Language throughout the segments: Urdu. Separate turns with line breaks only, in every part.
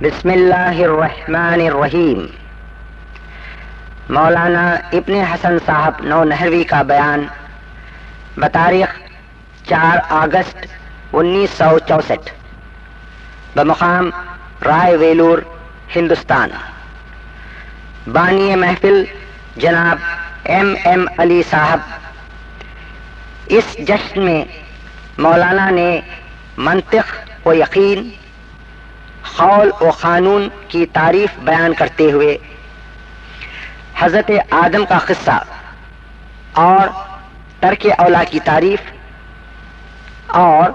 بسم اللہ الرحمن الرحیم۔ مولانا ابن حسن صاحب نو نہروی کا بیان بتاریخ 4 اگست 1964 بمقام رائے ویلور، ہندوستان۔ بانی محفل جناب ایم علی صاحب۔ اس جشن میں مولانا نے منطق و یقین، قول و قانون کی تعریف بیان کرتے ہوئے حضرت آدم کا قصہ اور ترک اولا کی تعریف اور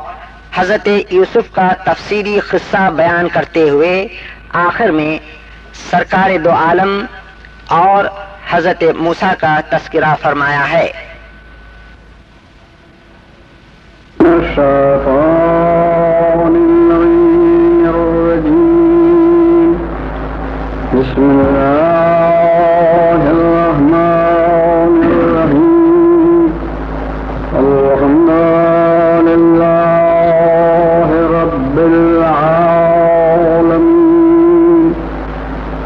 حضرت یوسف کا تفصیلی قصہ بیان کرتے ہوئے آخر میں سرکار دو عالم اور حضرت موسیٰ کا تذکرہ فرمایا ہے۔
بسم اللہ الرحمن الرحیم۔ الحمد للہ رب العالمین،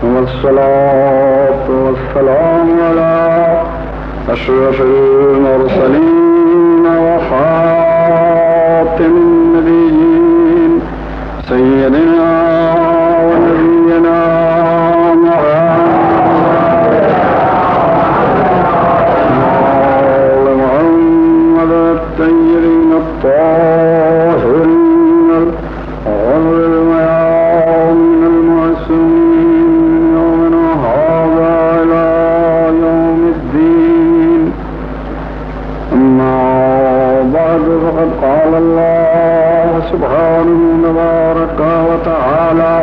والصلاة والسلام علی اشرف المرسلین وخاتم النبیین سیدنا ونبینا الطيبين الطاهرين الغر الميامين المعصومين ومن هذا إلى يوم الدين. أما بعد، فقد قال الله سبحانه تبارك وتعالى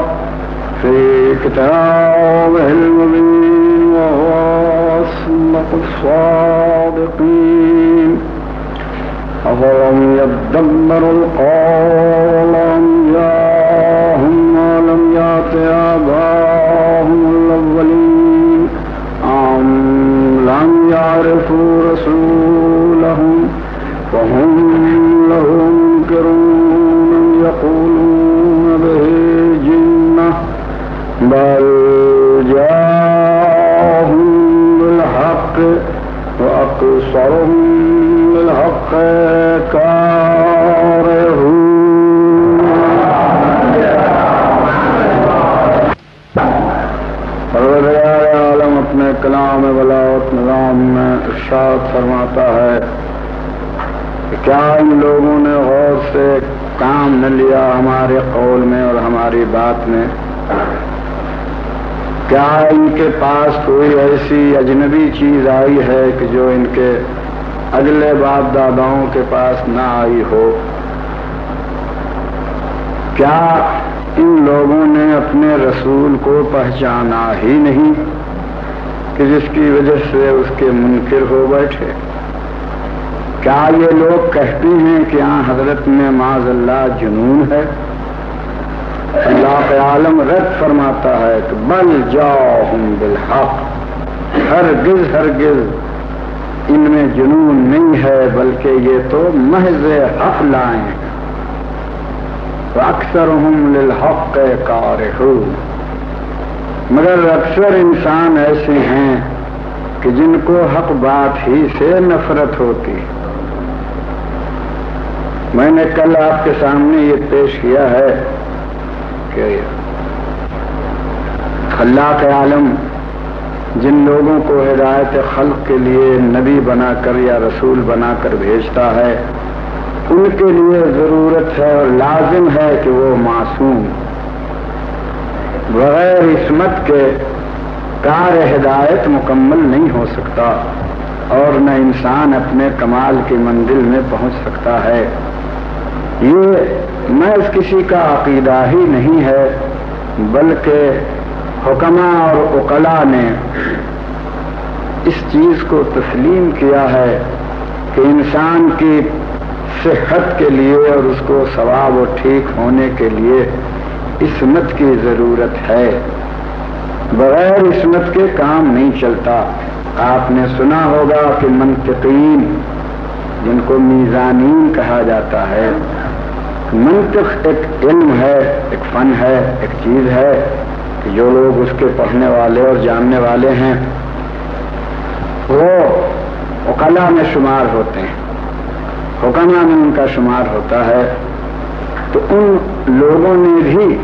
في كتابه المبين وهو أصدق الصادقين: أفلم يدبروا القول أم جاءهم ما لم يأت آباءهم الأولين أم لم يعرفوا رسولهم فهم له منكرون أم يقولون به جنة بل جاءهم بالحق وأكثرهم بالحق كارهون۔ پروردگار عالم اپنے کلام بلاغت نظام میں ارشاد فرماتا ہے کہ کیا ان لوگوں نے غور سے کام نہ لیا ہمارے قول میں اور ہماری بات میں؟ کیا ان کے پاس کوئی ایسی اجنبی چیز آئی ہے کہ جو ان کے اگلے باپ داداؤں کے پاس نہ آئی ہو؟ کیا ان لوگوں نے اپنے رسول کو پہچانا ہی نہیں کہ جس کی وجہ سے اس کے منکر ہو بیٹھے؟ کیا یہ لوگ کہتے ہیں کہ حضرت میں معاذ اللہ جنون ہے؟ اللہ کے عالم رد فرماتا ہے کہ بل جاءہم بالحق، ہرگز ہرگز ان میں جنون نہیں ہے، بلکہ یہ تو محض حق لائے ہیں۔ وَأَكْثَرُهُمْ لِلْحَقِّ كَارِهُونَ، مگر اکثر انسان ایسے ہیں کہ جن کو حق بات ہی سے نفرت ہوتی۔ میں نے کل آپ کے سامنے یہ پیش کیا ہے کہ خلاق عالم جن لوگوں کو ہدایت خلق کے لیے نبی بنا کر یا رسول بنا کر بھیجتا ہے، ان کے لیے ضرورت ہے اور لازم ہے کہ وہ معصوم، بغیر عصمت کے کار ہدایت مکمل نہیں ہو سکتا اور نہ انسان اپنے کمال کی منزل میں پہنچ سکتا ہے۔ یہ محض کسی کا عقیدہ ہی نہیں ہے، بلکہ حکماء اور عقلاء نے اس چیز کو تسلیم کیا ہے کہ انسان کی صحت کے لیے اور اس کو ثواب و ٹھیک ہونے کے لیے عصمت کی ضرورت ہے۔ بغیر عصمت کے کام نہیں چلتا۔ آپ نے سنا ہوگا کہ منطقین، جن کو میزانین کہا جاتا ہے، منطق ایک علم ہے، ایک فن ہے، ایک چیز ہے کہ جو لوگ اس کے پڑھنے والے اور جاننے والے ہیں وہ عقلاء میں شمار ہوتے ہیں، حکماء میں ان کا شمار ہوتا ہے. تو ان لوگوں نے بھی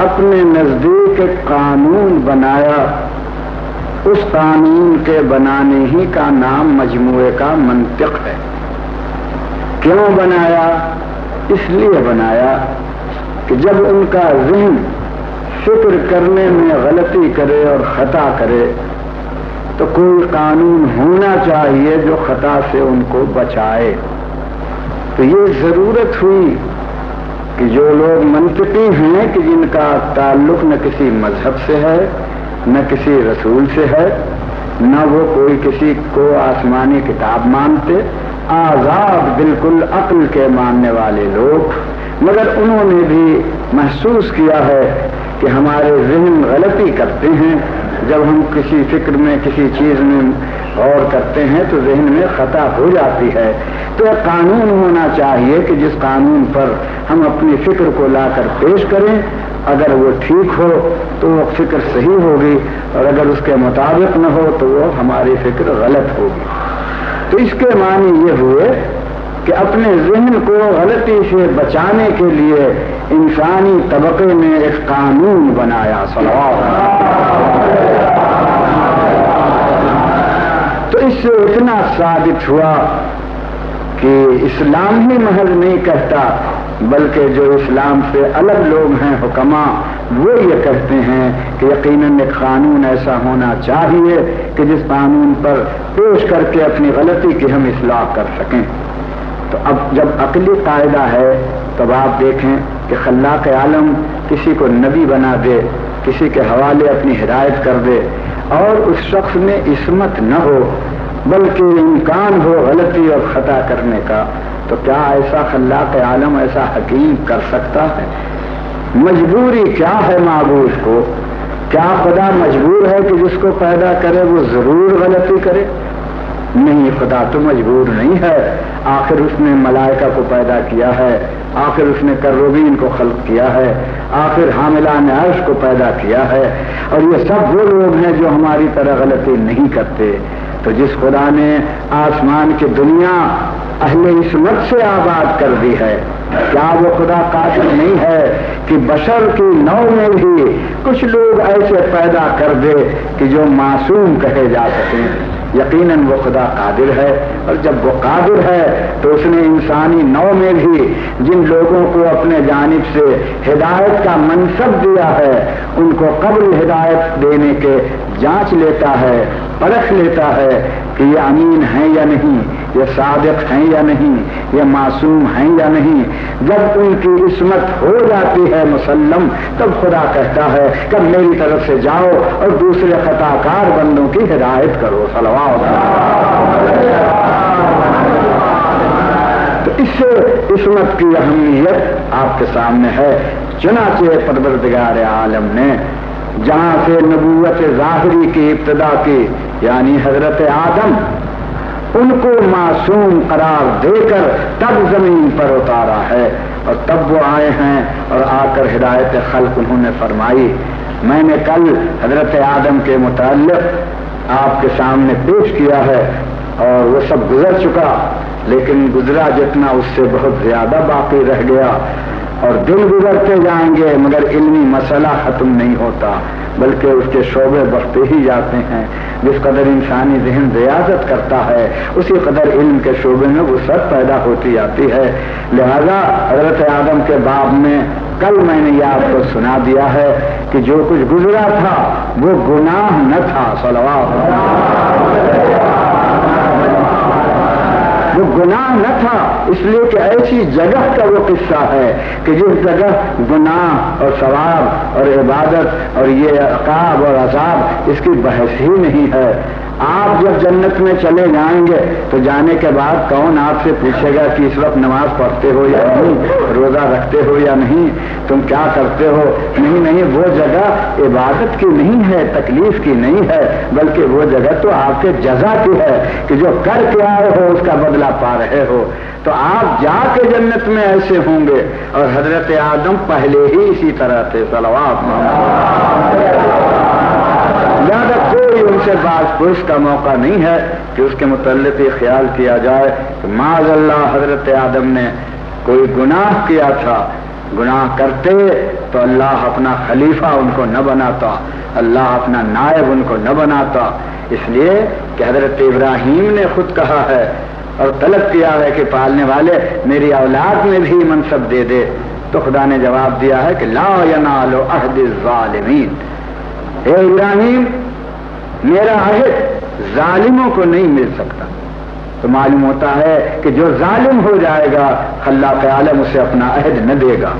اپنے نزدیک ایک قانون بنایا. اس قانون کے بنانے ہی کا نام مجموعے کا منطق ہے. کیوں بنایا؟ اس لیے بنایا کہ جب ان کا ذہن فکر کرنے میں غلطی کرے اور خطا کرے تو کوئی قانون ہونا چاہیے جو خطا سے ان کو بچائے. تو یہ ضرورت ہوئی کہ جو لوگ منطقی ہیں کہ جن کا تعلق نہ کسی مذہب سے ہے نہ کسی رسول سے ہے نہ وہ کوئی کسی کو آسمانی کتاب مانتے، آزاد بالکل عقل کے ماننے والے لوگ، مگر انہوں نے بھی محسوس کیا ہے کہ ہمارے ذہن غلطی کرتے ہیں. جب ہم کسی فکر میں کسی چیز میں غور کرتے ہیں تو ذہن میں خطا ہو جاتی ہے. تو ایک قانون ہونا چاہیے کہ جس قانون پر ہم اپنی فکر کو لا کر پیش کریں. اگر وہ ٹھیک ہو تو وہ فکر صحیح ہوگی اور اگر اس کے مطابق نہ ہو تو وہ ہماری فکر غلط ہوگی. تو اس کے معنی یہ ہوئے کہ اپنے ذہن کو غلطی سے بچانے کے لیے انسانی طبقے میں ایک قانون بنایا. تو اس سے اتنا ثابت ہوا کہ اسلام ہی محض نہیں کہتا بلکہ جو اسلام سے الگ لوگ ہیں حکماء وہ یہ کہتے ہیں کہ یقیناً ایک قانون ایسا ہونا چاہیے کہ جس قانون پر پیش کر کے اپنی غلطی کی ہم اصلاح کر سکیں. تو اب جب عقلی قاعدہ ہے تب آپ دیکھیں کہ خلاق عالم کسی کو نبی بنا دے، کسی کے حوالے اپنی ہدایت کر دے اور اس شخص میں عصمت نہ ہو بلکہ امکان ہو غلطی اور خطا کرنے کا، تو کیا ایسا خلاق عالم ایسا حکیم کر سکتا ہے؟ مجبوری کیا ہے معبود کو؟ کیا خدا مجبور ہے کہ جس کو پیدا کرے وہ ضرور غلطی کرے؟ نہیں، خدا تو مجبور نہیں ہے. آخر اس نے ملائکہ کو پیدا کیا ہے، آخر اس نے کروبین کو خلق کیا ہے، آخر حاملان عرش کو پیدا کیا ہے، اور یہ سب وہ لوگ ہیں جو ہماری طرح غلطی نہیں کرتے. تو جس خدا نے آسمان کی دنیا اہل عصمت سے آباد کر دی ہے، کیا وہ خدا قادر نہیں ہے کہ بشر کی نو میں بھی کچھ لوگ ایسے پیدا کر دے کہ جو معصوم کہے جا سکیں؟ یقیناً وہ خدا قادر ہے، اور جب وہ قادر ہے تو اس نے انسانی نو میں بھی جن لوگوں کو اپنے جانب سے ہدایت کا منصب دیا ہے ان کو قبل ہدایت دینے کے جانچ لیتا ہے، پرکھ لیتا ہے کہ یہ امین ہیں یا نہیں، یہ صادق ہیں یا نہیں، یہ معصوم ہیں یا نہیں. جب ان کی عصمت ہو جاتی ہے مسلم تب خدا کہتا ہے کہ میری طرف سے جاؤ اور دوسرے خطا کار بندوں کی ہدایت کرو. تو اس سے عصمت کی اہمیت آپ کے سامنے ہے. چنانچہ پروردگار عالم نے جہاں سے نبوت ظاہری کی ابتدا کی یعنی حضرت آدم ان کو معصوم قرار دے کر تب زمین پر اتارا ہے اور تب وہ آئے ہیں اور آ کر ہدایت خلق انہوں نے فرمائی. میں نے کل حضرت آدم کے متعلق آپ کے سامنے پیش کیا ہے اور وہ سب گزر چکا، لیکن گزرا جتنا اس سے بہت زیادہ باقی رہ گیا اور دن گزرتے جائیں گے مگر علمی مسئلہ ختم نہیں ہوتا بلکہ اس کے شعبے بڑھتے ہی جاتے ہیں. جس قدر انسانی ذہن ریاضت کرتا ہے اسی قدر علم کے شعبے میں وسعت پیدا ہوتی جاتی ہے. لہذا حضرت آدم کے باب میں کل میں نے یہ آپ کو سنا دیا ہے کہ جو کچھ گزرا تھا وہ گناہ نہ تھا. صلوات وہ گناہ نہ تھا، اس لیے کہ ایسی جگہ کا وہ قصہ ہے کہ جس جگہ گناہ اور ثواب اور عبادت اور یہ عقاب اور عذاب اس کی بحث ہی نہیں ہے. آپ جب جنت میں چلے جائیں گے تو جانے کے بعد کون آپ سے پوچھے گا کہ اس وقت نماز پڑھتے ہو یا نہیں، روزہ رکھتے ہو یا نہیں، تم کیا کرتے ہو؟ نہیں، وہ جگہ عبادت کی نہیں ہے، تکلیف کی نہیں ہے، بلکہ وہ جگہ تو آپ کے جزا کی ہے کہ جو کر کے آئے ہو اس کا بدلہ پا رہے ہو۔ تو آپ جا کے جنت میں ایسے ہوں گے، اور حضرت آدم پہلے ہی اسی طرح تھے، صلوات۔ زیادہ کوئی ان سے باز پرس کا موقع نہیں ہے کہ اس کے متعلق یہ خیال کیا جائے کہ معاذ اللہ حضرت آدم نے کوئی گناہ کیا تھا، گناہ کرتے تو اللہ اپنا خلیفہ ان کو نہ بناتا، اللہ اپنا نائب ان کو نہ بناتا، اس لیے کہ حضرت ابراہیم نے خود کہا ہے اور طلب کیا ہے کہ پالنے والے میری اولاد میں بھی منصب دے دے، تو خدا نے جواب دیا ہے کہ لا ینال عہد الظالمین، اے ابراہیم میرا عہد ظالموں کو نہیں مل سکتا۔ تو معلوم ہوتا ہے کہ جو ظالم ہو جائے گا خلاق عالم اسے اپنا عہد نہ دے گا۔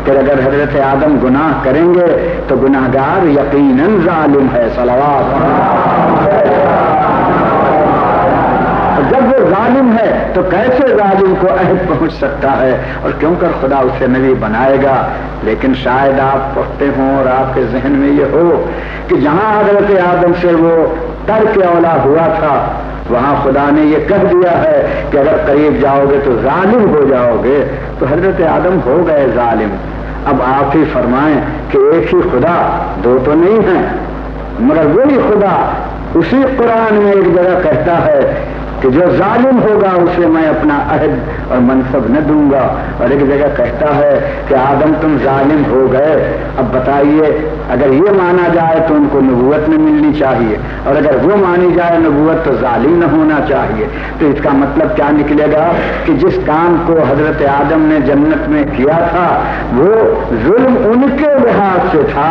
پھر اگر حضرت آدم گناہ کریں گے تو گناہگار یقیناً ظالم ہے، صلوات۔ جب وہ ظالم ہے تو کیسے ظالم کو عہد پہنچ سکتا ہے، اور کیوں کر خدا اسے نبی بنائے گا؟ لیکن شاید آپ پڑھتے ہوں اور آپ کے ذہن میں یہ ہو کہ جہاں حضرت آدم سے وہ ترک اولا ہوا تھا وہاں خدا نے یہ کہہ دیا ہے کہ اگر قریب جاؤ گے تو ظالم ہو جاؤ گے، تو حضرت آدم ہو گئے ظالم۔ اب آپ ہی فرمائیں کہ ایک ہی خدا، دو تو نہیں ہیں، مگر وہی خدا اسی قرآن میں ایک جگہ کہتا ہے کہ جو ظالم ہوگا اسے میں اپنا عہد اور منصب نہ دوں گا، اور ایک جگہ کہتا ہے کہ آدم تم ظالم ہو گئے۔ اب بتائیے اگر یہ مانا جائے تو ان کو نبوت نہ ملنی چاہیے، اور اگر وہ مانی جائے نبوت تو ظالم نہ ہونا چاہیے۔ تو اس کا مطلب کیا نکلے گا کہ جس کام کو حضرت آدم نے جنت میں کیا تھا وہ ظلم ان کے لحاظ سے تھا،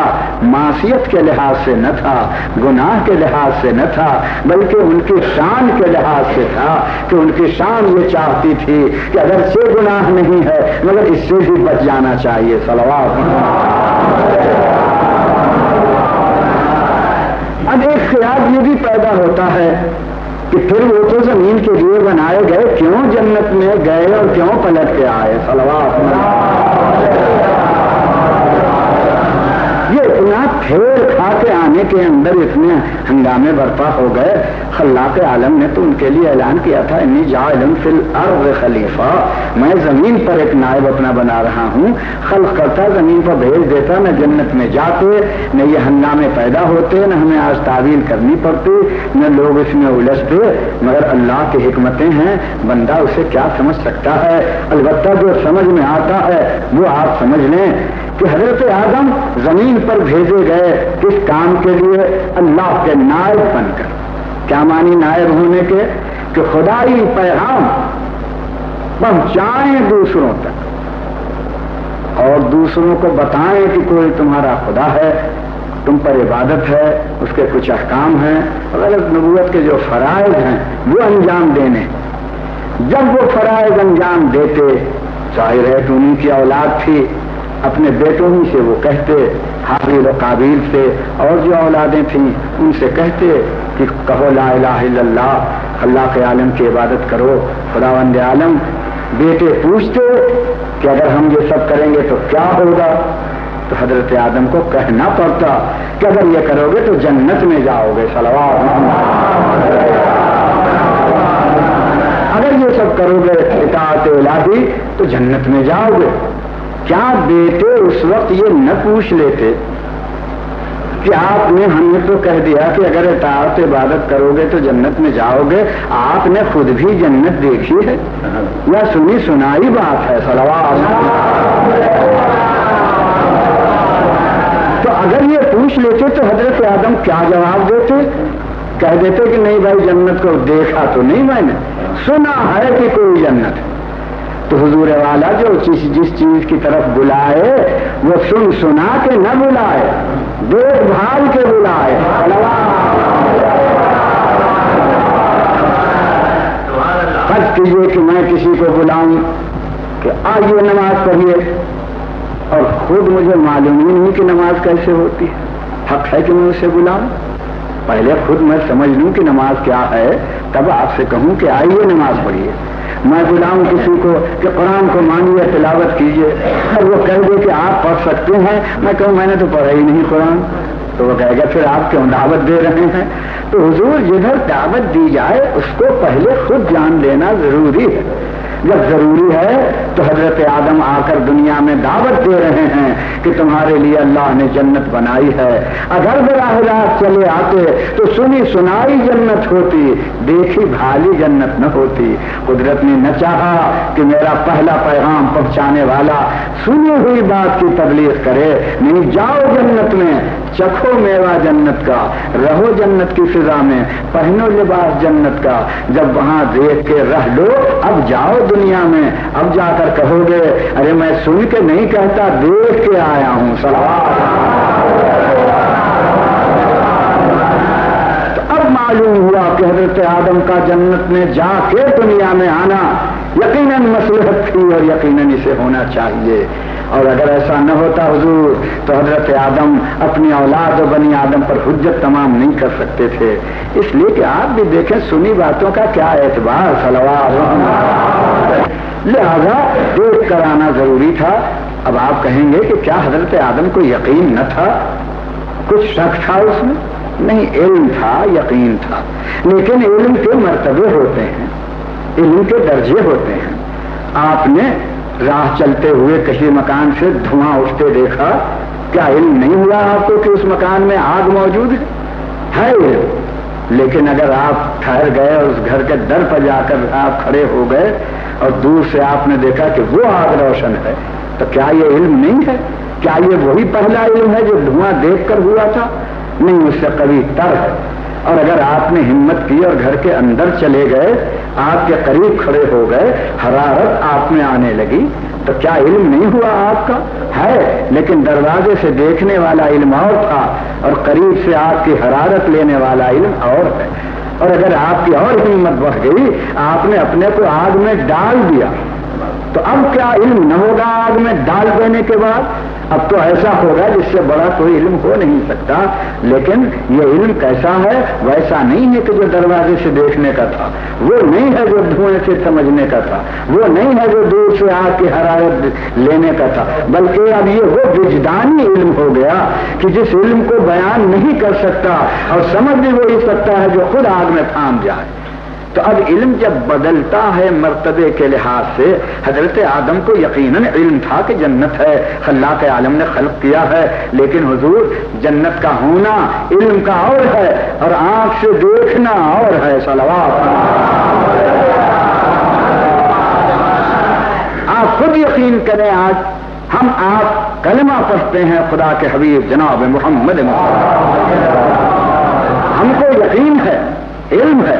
معصیت کے لحاظ سے نہ تھا، گناہ کے لحاظ سے نہ تھا، بلکہ ان کی شان کے لحاظ سے تھا کہ ان کی شان یہ چاہتی تھی کہ اگر سے گناہ نہیں ہے مگر اس سے بھی بچ جانا چاہیے، صلوات۔ اب ایک خیال یہ بھی پیدا ہوتا ہے کہ پھر وہ تو زمین کے لیے بنائے گئے، کیوں جنت میں گئے اور کیوں پلٹ کے آئے، صلوات۔ یہ اتنا پھیر کھا کے آنے کے اندر اتنے ہنگامے برپا ہو گئے، خلاق عالم نے تو ان کے لیے اعلان کیا تھا انی جاعل فی الارض خلیفہ، میں زمین پر ایک نائب اپنا بنا رہا ہوں، خلق کرتا زمین پر بھیج دیتا، نہ جنت میں جاتے، نہ یہ ہنگامے پیدا ہوتے، نہ ہمیں آج تعویل کرنی پڑتی، نہ لوگ اس میں الجھتے، مگر اللہ کی حکمتیں ہیں، بندہ اسے کیا سمجھ سکتا ہے؟ البتہ جو سمجھ میں آتا ہے وہ آپ سمجھ لیں کہ حضرت آدم زمین پر بھیجے گئے کس کام کے لیے؟ اللہ کے نائب بن کر۔ کیا معنی نائب ہونے کے؟ کہ خدائی پیغام پہنچائیں دوسروں تک اور دوسروں کو بتائیں کہ کوئی تمہارا خدا ہے، تم پر عبادت ہے، اس کے کچھ احکام ہیں، اور نبوت کے جو فرائض ہیں وہ انجام دینے۔ جب وہ فرائض انجام دیتے، ظاہر ہے کہ انہیں کی اولاد تھی، اپنے بیٹوں ہی سے وہ کہتے، حابیل و قابیل سے اور جو اولادیں تھیں ان سے کہتے کہ کہو لا الہ الا اللہ، اللہ کے عالم کی عبادت کرو، خداوند عالم۔ بیٹے پوچھتے کہ اگر ہم یہ سب کریں گے تو کیا ہوگا؟ تو حضرت آدم کو کہنا پڑتا کہ اگر یہ کرو گے تو جنت میں جاؤ گے، صلوات۔ اگر یہ سب کرو گے اطاعت الہی تو جنت میں جاؤ گے۔ کیا بیٹے اس وقت یہ نہ پوچھ لیتے کہ آپ نے ہم نے تو کہہ دیا کہ اگر اطاعت عبادت کرو گے تو جنت میں جاؤ گے، آپ نے خود بھی جنت دیکھی ہے یا سنی سنائی بات ہے، صلوات۔ تو اگر یہ پوچھ لیتے تو حضرت آدم کیا جواب دیتے؟ کہہ دیتے کہ نہیں بھائی جنت کو دیکھا تو نہیں، میں نے سنا ہے کہ کوئی جنت ہے۔ تو حضور والا جو جس چیز کی طرف بلائے وہ سن سنا کے نہ بلائے، دیکھ بھال کے بلائے۔ فرض کیجیے کہ میں کسی کو بلاؤں کہ آئیے نماز پڑھیے، اور خود مجھے معلوم ہی نہیں کہ نماز کیسے ہوتی ہے، حق ہے کہ میں اسے بلاؤں؟ پہلے خود میں سمجھ لوں کہ نماز کیا ہے، تب آپ سے کہوں کہ آئیے نماز پڑھیے۔ میں بلاؤں کسی کو کہ قرآن کو مانیے، تلاوت کیجیے، اور وہ کہہ دے کہ آپ پڑھ سکتے ہیں، میں کہوں میں نے تو پڑھا ہی نہیں قرآن، تو وہ کہے گا پھر آپ کیوں دعوت دے رہے ہیں؟ تو حضور جدھر دعوت دی جائے اس کو پہلے خود جان لینا ضروری ہے۔ جب ضروری ہے تو حضرت آدم آ کر دنیا میں دعوت دے رہے ہیں کہ تمہارے لیے اللہ نے جنت بنائی ہے، اگر براہ راست چلے آتے تو سنی سنائی جنت ہوتی، دیکھی بھالی جنت نہ ہوتی۔ قدرت نے نہ چاہا کہ میرا پہلا پیغام پہنچانے والا سنی ہوئی بات کی تبلیغ کرے، نہیں، جاؤ جنت میں، چکھو میوہ جنت کا، رہو جنت کی فضا میں، پہنو لباس جنت کا، جب وہاں دیکھ کے رہ لو، اب جاؤ دنیا میں، اب جا کر کہو گے ارے میں سن کے نہیں کہتا، دیکھ کے آیا ہوں۔ تو اب معلوم ہوا کہ حضرت آدم کا جنت میں جا کے دنیا میں آنا یقیناً مصلحت تھی اور یقیناً اسے ہونا چاہیے، اور اگر ایسا نہ ہوتا حضور تو حضرت آدم اپنی اولاد و بنی آدم پر حجت تمام نہیں کر سکتے تھے۔ اس لیے کہ آپ بھی دیکھیں سنی باتوں کا کیا اعتبار، صلوات، لہذا دیکھ کر آنا ضروری تھا۔ اب آپ کہیں گے کہ کیا حضرت آدم کو یقین نہ تھا، کچھ شک تھا اس میں؟ نہیں، علم تھا، یقین تھا، لیکن علم کے مرتبے ہوتے ہیں، علم کے درجے ہوتے ہیں۔ آپ نے راہ چلتے ہوئے کسی مکان سے دھواں اٹھتے دیکھا، کیا علم نہیں ہوا آپ کو کہ اس مکان میں آگ موجود ہے علم، لیکن اگر آپ ٹھہر گئے اور اس گھر کے در پر جا کر آپ کھڑے ہو گئے اور دور سے آپ نے دیکھا کہ وہ آگ روشن ہے، تو کیا یہ علم نہیں ہے؟ کیا یہ وہی پہلا علم ہے جو دھواں دیکھ کر ہوا تھا؟ نہیں، اس سے قوی تر ہے۔ اور اگر آپ نے ہمت کی اور گھر کے اندر چلے گئے، آپ کے قریب کھڑے ہو گئے، حرارت آپ میں آنے لگی، تو کیا علم نہیں ہوا آپ کا؟ ہے، لیکن دروازے سے دیکھنے والا علم اور تھا اور قریب سے آپ کی حرارت لینے والا علم اور ہے۔ اور اگر آپ کی اور ہمت بڑھ گئی، آپ نے اپنے کو آگ میں ڈال دیا، تو اب کیا علم نہ ہوگا آگ میں ڈال دینے کے بعد؟ اب تو ایسا ہوگا جس سے بڑا کوئی علم ہو نہیں سکتا۔ لیکن یہ علم کیسا ہے؟ ویسا نہیں ہے کہ جو دروازے سے دیکھنے کا تھا، وہ نہیں ہے جو دھوئیں سے سمجھنے کا تھا، وہ نہیں ہے جو دور سے آگ کی حرارت لینے کا تھا، بلکہ اب یہ وہ وجدانی علم ہو گیا کہ جس علم کو بیان نہیں کر سکتا اور سمجھ بھی وہی سکتا ہے جو خود آگ میں تھام جائے۔ تو اب علم جب بدلتا ہے مرتبے کے لحاظ سے، حضرت آدم کو یقیناً علم تھا کہ جنت ہے، خلاق عالم نے خلق کیا ہے، لیکن حضور جنت کا ہونا علم کا اور ہے اور آنکھ سے دیکھنا اور ہے۔ صلوات، آپ خود یقین کریں، آج ہم آپ کلمہ پڑھتے ہیں خدا کے حبیب جناب محمد مصطفیٰ، ہم کو یقین ہے، علم ہے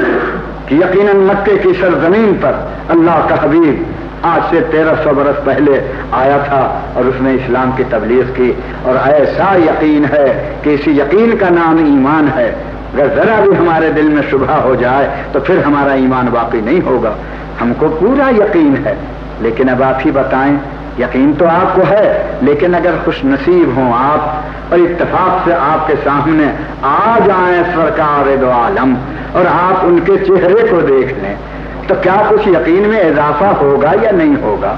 کہ یقیناً مکے کی سرزمین پر اللہ کا حبیب آج سے 1300 برس پہلے آیا تھا اور اس نے اسلام کی تبلیغ کی، اور ایسا یقین ہے کہ اسی یقین کا نام ایمان ہے۔ اگر ذرا بھی ہمارے دل میں شبہ ہو جائے تو پھر ہمارا ایمان باقی نہیں ہوگا۔ ہم کو پورا یقین ہے، لیکن اب آپ ہی بتائیں، یقین تو آپ کو ہے، لیکن اگر خوش نصیب ہوں آپ اور اتفاق سے آپ کے سامنے آ جائیں سرکار دو عالم اور آپ ان کے چہرے کو دیکھ لیں، تو کیا کچھ یقین میں اضافہ ہوگا یا نہیں ہوگا؟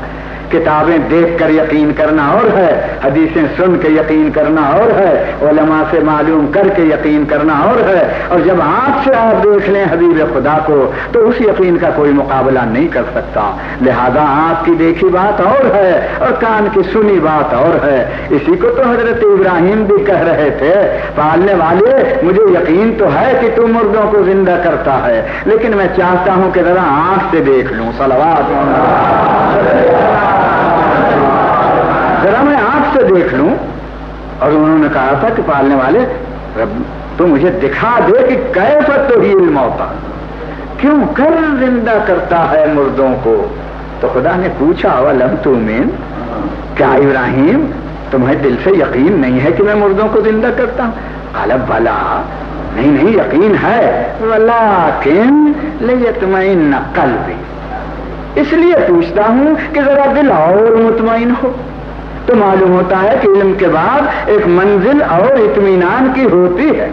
کتابیں دیکھ کر یقین کرنا اور ہے، حدیثیں سن کے یقین کرنا اور ہے، علماء سے معلوم کر کے یقین کرنا اور ہے، اور جب آنکھ سے آپ دیکھ لیں حبیب خدا کو تو اس یقین کا کوئی مقابلہ نہیں کر سکتا۔ لہذا آنکھ کی دیکھی بات اور ہے اور کان کی سنی بات اور ہے۔ اسی کو تو حضرت ابراہیم بھی کہہ رہے تھے، پالنے والے مجھے یقین تو ہے کہ تو مردوں کو زندہ کرتا ہے، لیکن میں چاہتا ہوں کہ ذرا آنکھ سے دیکھ لوں۔ صلوات، ذرا میں آنکھ سے دیکھ لوں۔ اور انہوں نے کہا تھا کہ پالنے والے رب تو مجھے دکھا دے کہ کیف تحیی الموتیٰ، کیوں کر زندہ کرتا ہے مردوں کو۔ تو خدا نے پوچھا اولم تؤمن، کیا ابراہیم تمہیں دل سے یقین نہیں ہے کہ میں مردوں کو زندہ کرتا ہوں؟ قال بلا، نہیں یقین ہے، ولکن لیطمئن قلبی، اس لیے پوچھتا ہوں کہ ذرا دل اور مطمئن ہو۔ تو معلوم ہوتا ہے کہ علم کے بعد ایک منزل اور اطمینان کی ہوتی ہے۔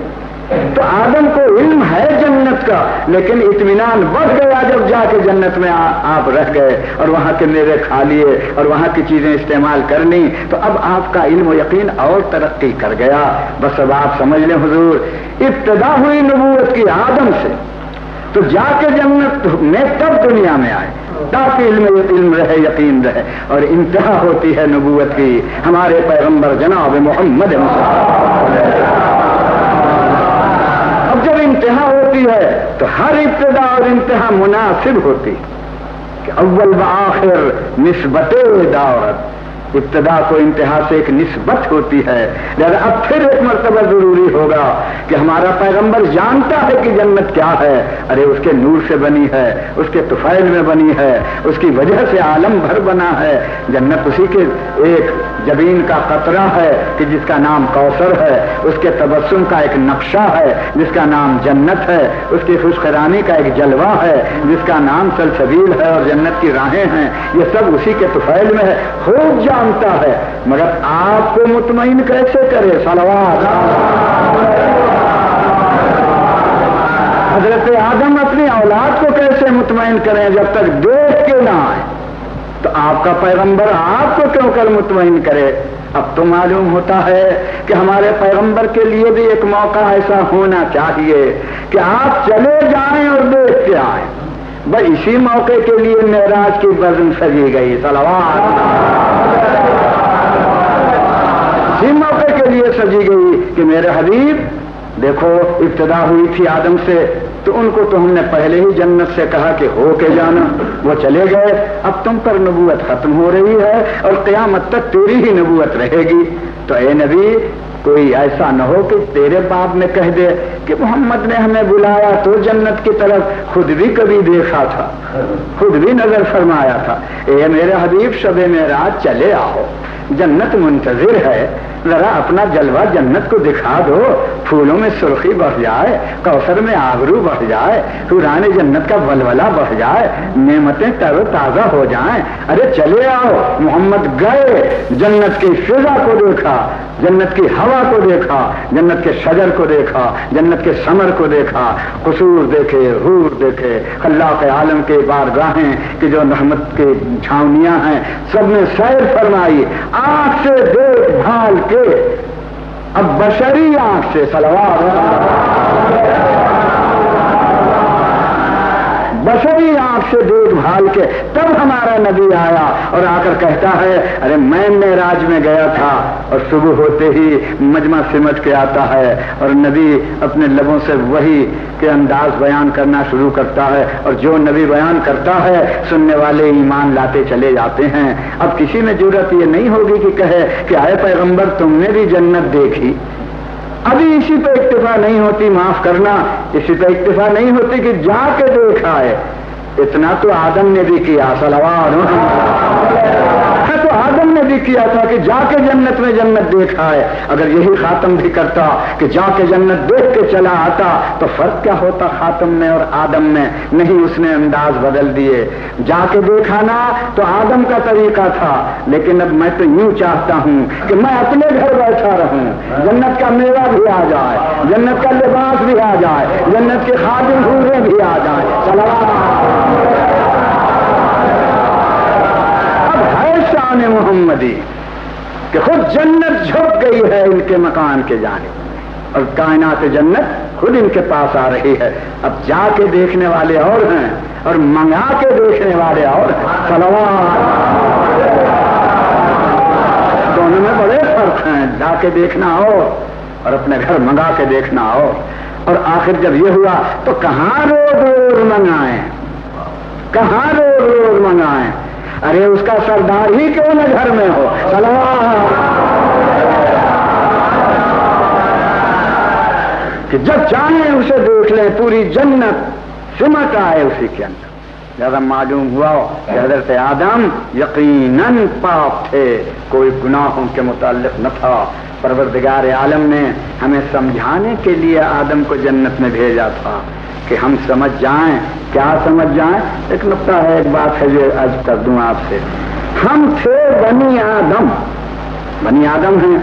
تو آدم کو علم ہے جنت کا، لیکن اطمینان بڑھ گیا جب جا کے جنت میں آپ رہ گئے اور وہاں کے میوے کھا لیے اور وہاں کی چیزیں استعمال کر لیں، تو اب آپ کا علم و یقین اور ترقی کر گیا۔ بس اب آپ سمجھ لیں حضور، ابتدا ہوئی نبوت کی آدم سے، تو جا کے جنت میں تب دنیا میں آئے تاکہ علم رہے، یقین رہے، اور انتہا ہوتی ہے نبوت کی ہمارے پیغمبر جناب محمد مصطفیٰ۔ اب جب انتہا ہوتی ہے تو ہر ابتدا اور انتہا مناسب ہوتی کہ اول و آخر نسبت دعوت، ابتدا کو انتہا سے ایک نسبت ہوتی ہے۔ لہذا اب پھر ایک مرتبہ ضروری ہوگا کہ ہمارا پیغمبر جانتا ہے کہ جنت کیا ہے، ارے اس کے نور سے بنی ہے، اس کے طفیل میں بنی ہے، اس کی وجہ سے عالم بھر بنا ہے۔ جنت اسی کے ایک جبین کا قطرہ ہے کہ جس کا نام کوثر ہے، اس کے تبسم کا ایک نقشہ ہے جس کا نام جنت ہے، اس کی خوشخرانی کا ایک جلوہ ہے جس کا نام سلسبیل ہے اور جنت کی راہیں ہیں، یہ سب اسی کے طفیل میں ہے، خوب جانتا ہے، مگر آپ کو مطمئن کیسے کرے؟ صلوات۔ حضرت آدم اپنی اولاد کو کیسے مطمئن کریں جب تک دیکھ کے نہ آئے؟ تو آپ کا پیغمبر آپ کو کیوں کر مطمئن کرے؟ اب تو معلوم ہوتا ہے کہ ہمارے پیغمبر کے لیے بھی ایک موقع ایسا ہونا چاہیے کہ آپ چلے جائیں اور دیکھ کے آئیں۔ بس اسی موقع کے لیے معراج کی بزم سجی گئی، صلوات۔ اسی موقع کے لیے سجی گئی کہ میرے حبیب دیکھو، ابتدا ہوئی تھی آدم سے، تو ان کو تو ہم نے پہلے ہی جنت سے کہا کہ ہو کے جانا، وہ چلے گئے، اب تم پر نبوت ختم ہو رہی ہے اور قیامت تک تیری ہی نبوت رہے گی۔ تو اے نبی، کوئی ایسا نہ ہو کہ تیرے باپ نے کہہ دے کہ محمد نے ہمیں بلایا تو جنت کی طرف، خود بھی کبھی دیکھا تھا، خود بھی نظر فرمایا تھا۔ اے میرے حبیب، شب معراج چلے آؤ، جنت منتظر ہے، ذرا اپنا جلوہ جنت کو دکھا دو، پھولوں میں سرخی بڑھ جائے، کوثر میں آبرو بڑھ جائے، حوران جنت کا ولولہ بڑھ جائے، نعمتیں تر و تازہ ہو جائیں۔ ارے چلے آؤ۔ محمد گئے، جنت کی فضا کو دیکھا، جنت کی ہوا کو دیکھا، جنت کے شجر کو دیکھا، جنت کے ثمر کو دیکھا، قصور دیکھے، حور دیکھے، خلاق عالم کے بارگاہیں کہ جو رحمت کی چھاونیاں ہیں، سب نے سیر فرمائی، آنکھ سے دیکھ بھال کے، اب بشری آنکھ سے، صلوات، بشری آنکھ سے دیکھ بھال کے تب ہمارا نبی آیا اور آ کر کہتا ہے، ارے میں معراج میں گیا تھا، اور صبح ہوتے ہی مجمع سمٹ کے آتا ہے اور نبی اپنے لبوں سے وہی کے انداز بیان کرنا شروع کرتا ہے، اور جو نبی بیان کرتا ہے سننے والے ایمان لاتے چلے جاتے ہیں۔ اب کسی میں جرأت یہ نہیں ہوگی کہ کہے کہ اے پیغمبر تم نے بھی جنت دیکھی؟ ابھی اسی پہ اکتفا نہیں ہوتی، معاف کرنا، اسی پہ اکتفا نہیں ہوتی کہ جا کے دیکھا ہے۔ اتنا تو آدم نے بھی کیا، صلوات۔ تو آدم نے بھی کیا تھا کہ جا کے جنت میں جنت دیکھا ہے۔ اگر یہی خاتم بھی کرتا کہ جا کے جنت دیکھ کے چلا آتا تو فرق کیا ہوتا خاتم میں اور آدم میں؟ نہیں، اس نے انداز بدل دیے۔ جا کے دیکھا نا تو آدم کا طریقہ تھا، لیکن اب میں تو یوں چاہتا ہوں کہ میں اپنے گھر بیٹھا رہوں، جنت کا میوہ بھی آ جائے، جنت کا لباس بھی آ جائے، جنت کے خادم حوریں بھی آ جائیں۔ شان محمدی کہ خود جنت جھک گئی ہے ان کے مکان کے جانب، اور کائنات جنت خود ان کے پاس آ رہی ہے۔ اب جا کے دیکھنے والے اور ہیں اور منگا کے دیکھنے والے اور ہیں، صلوات۔ دونوں میں بڑے فرق ہیں، جا کے دیکھنا اور اپنے گھر منگا کے دیکھنا اور آخر جب یہ ہوا تو کہاں روز روز منگائیں، کہاں روز روز منگائیں؟ ارے اس کا سردار ہی کیوں نہ گھر میں ہو، صلوات، کہ جب چاہیں اسے دیکھ لیں، پوری جنت سمٹ آئے اسی کے اندر۔ لہذا معلوم ہوا کہ حضرت آدم یقیناً پاک تھے، کوئی گناہوں کے متعلق نہ تھا۔ پروردگار عالم نے ہمیں سمجھانے کے لیے آدم کو جنت میں بھیجا تھا کہ ہم سمجھ جائیں۔ کیا سمجھ جائیں؟ ایک نقطہ ہے، ایک بات ہے جو عرض کر دوں آپ سے۔ ہم تھے بنی آدم، بنی آدم ہیں،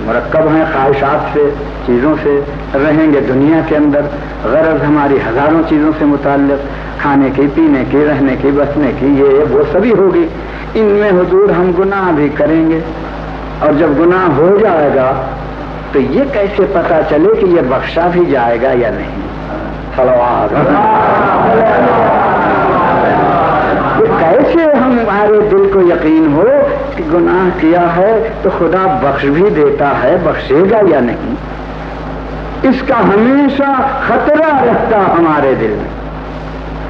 مرکب ہیں خواہشات سے، چیزوں سے، رہیں گے دنیا کے اندر، غرض ہماری ہزاروں چیزوں سے متعلق، کھانے کی، پینے کی، رہنے کی، بسنے کی، یہ وہ سبھی ہوگی۔ ان میں حضور ہم گناہ بھی کریں گے، اور جب گناہ ہو جائے گا تو یہ کیسے پتا چلے کہ یہ بخشا بھی جائے گا یا نہیں؟ صلوات کیسے ہمارے دل کو یقین ہو کہ گناہ کیا ہے تو خدا بخش بھی دیتا ہے، بخشے گا یا نہیں؟ اس کا ہمیشہ خطرہ رہتا ہمارے دل میں،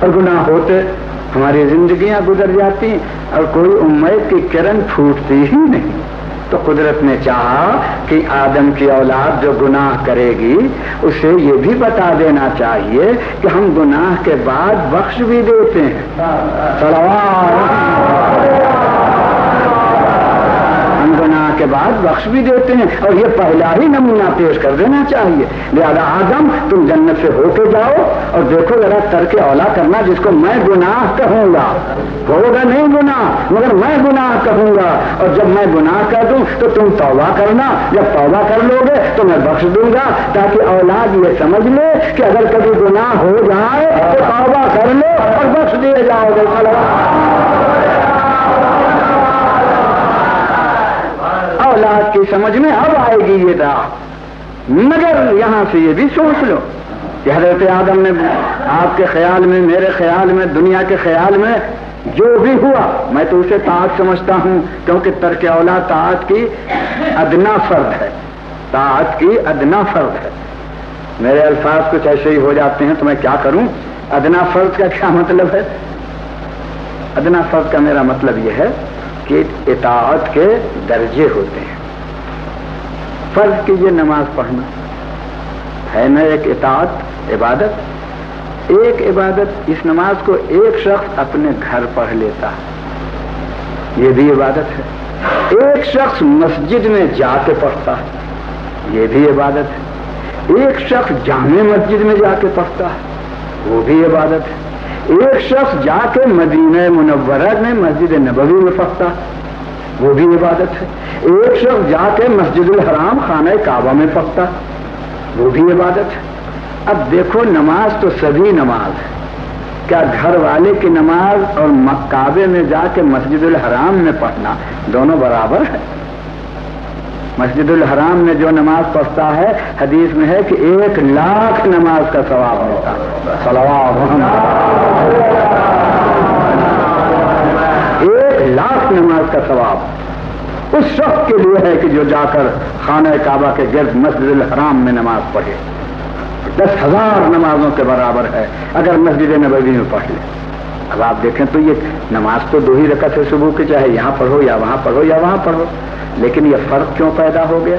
اور گناہ ہوتے ہماری زندگیاں گزر جاتی اور کوئی امید کی کرن پھوٹتی ہی نہیں۔ تو قدرت نے چاہا کہ آدم کی اولاد جو گناہ کرے گی اسے یہ بھی بتا دینا چاہیے کہ ہم گناہ کے بعد بخش بھی دیتے ہیں۔ ہم گناہ کے بعد بخش بھی دیتے ہیں، اور یہ پہلا ہی نمونہ پیش کر دینا چاہیے۔ لہذا آدم تم جنت سے ہو کے جاؤ اور دیکھو ذرا ترک اولا کرنا، جس کو میں گناہ کہوں گا، ہوگا نہیں گناہ مگر میں گناہ کہوں گا، اور جب میں گناہ کہہ دوں تو تم توبہ کرنا، جب توبہ کر لو گے تو میں بخش دوں گا، تاکہ اولاد یہ سمجھ لے کہ اگر کبھی گناہ ہو جائے تو توبہ کر لو اور بخش دیے جاؤ گے۔ اولاد کی سمجھ میں اب آئے گی یہ بات، مگر یہاں سے یہ بھی سوچ لو کہ حضرت آدم نے آپ کے خیال میں، میرے خیال میں، دنیا کے خیال میں جو بھی ہوا، میں تو اسے طاعت سمجھتا ہوں، کیونکہ ترک اولاد طاعت کی ادنا فرض ہے، طاعت کی ادنا فرض ہے۔ میرے الفاظ کچھ ایسے ہی ہو جاتے ہیں تو میں کیا کروں؟ ادنا فرض کا کیا مطلب ہے؟ ادنا فرض کا میرا مطلب یہ ہے کہ اطاعت کے درجے ہوتے ہیں۔ فرض کیجیے نماز پڑھنا ہے نا ایک اطاعت، عبادت، ایک عبادت، اس نماز کو ایک شخص اپنے گھر پڑھ لیتا ہے، یہ بھی عبادت ہے۔ ایک شخص مسجد میں جا کے پڑھتا ہے، یہ بھی عبادت ہے۔ ایک شخص جامع مسجد میں جا کے پڑھتا ہے، وہ بھی عبادت ہے۔ ایک شخص جا کے مدینہ منورہ میں مسجد نبوی میں پڑھتا، وہ بھی عبادت ہے۔ ایک شخص جا کے مسجد الحرام خانہ کعبہ میں پڑھتا، وہ بھی عبادت ہے۔ اب دیکھو نماز تو سبھی نماز ہے، کیا گھر والے کی نماز اور کعبے میں جا کے مسجد الحرام میں پڑھنا دونوں برابر ہے؟ مسجد الحرام میں جو نماز پڑھتا ہے حدیث میں ہے کہ 1,00,000 نماز کا ثواب ملتا ہے۔ صلوات محمد، 1,00,000 نماز کا ثواب اس شخص کے لیے ہے کہ جو جا کر خانہ کعبہ کے گرد مسجد الحرام میں نماز پڑھے، 10,000 نمازوں کے برابر ہے اگر مسجد نبوی میں پڑھ لے۔ اب آپ دیکھیں تو یہ نماز تو 2 ہی رکعت ہے صبح کی، چاہے یہاں پڑھو یا وہاں پڑھو یا وہاں پڑھو، لیکن یہ فرق کیوں پیدا ہو گیا؟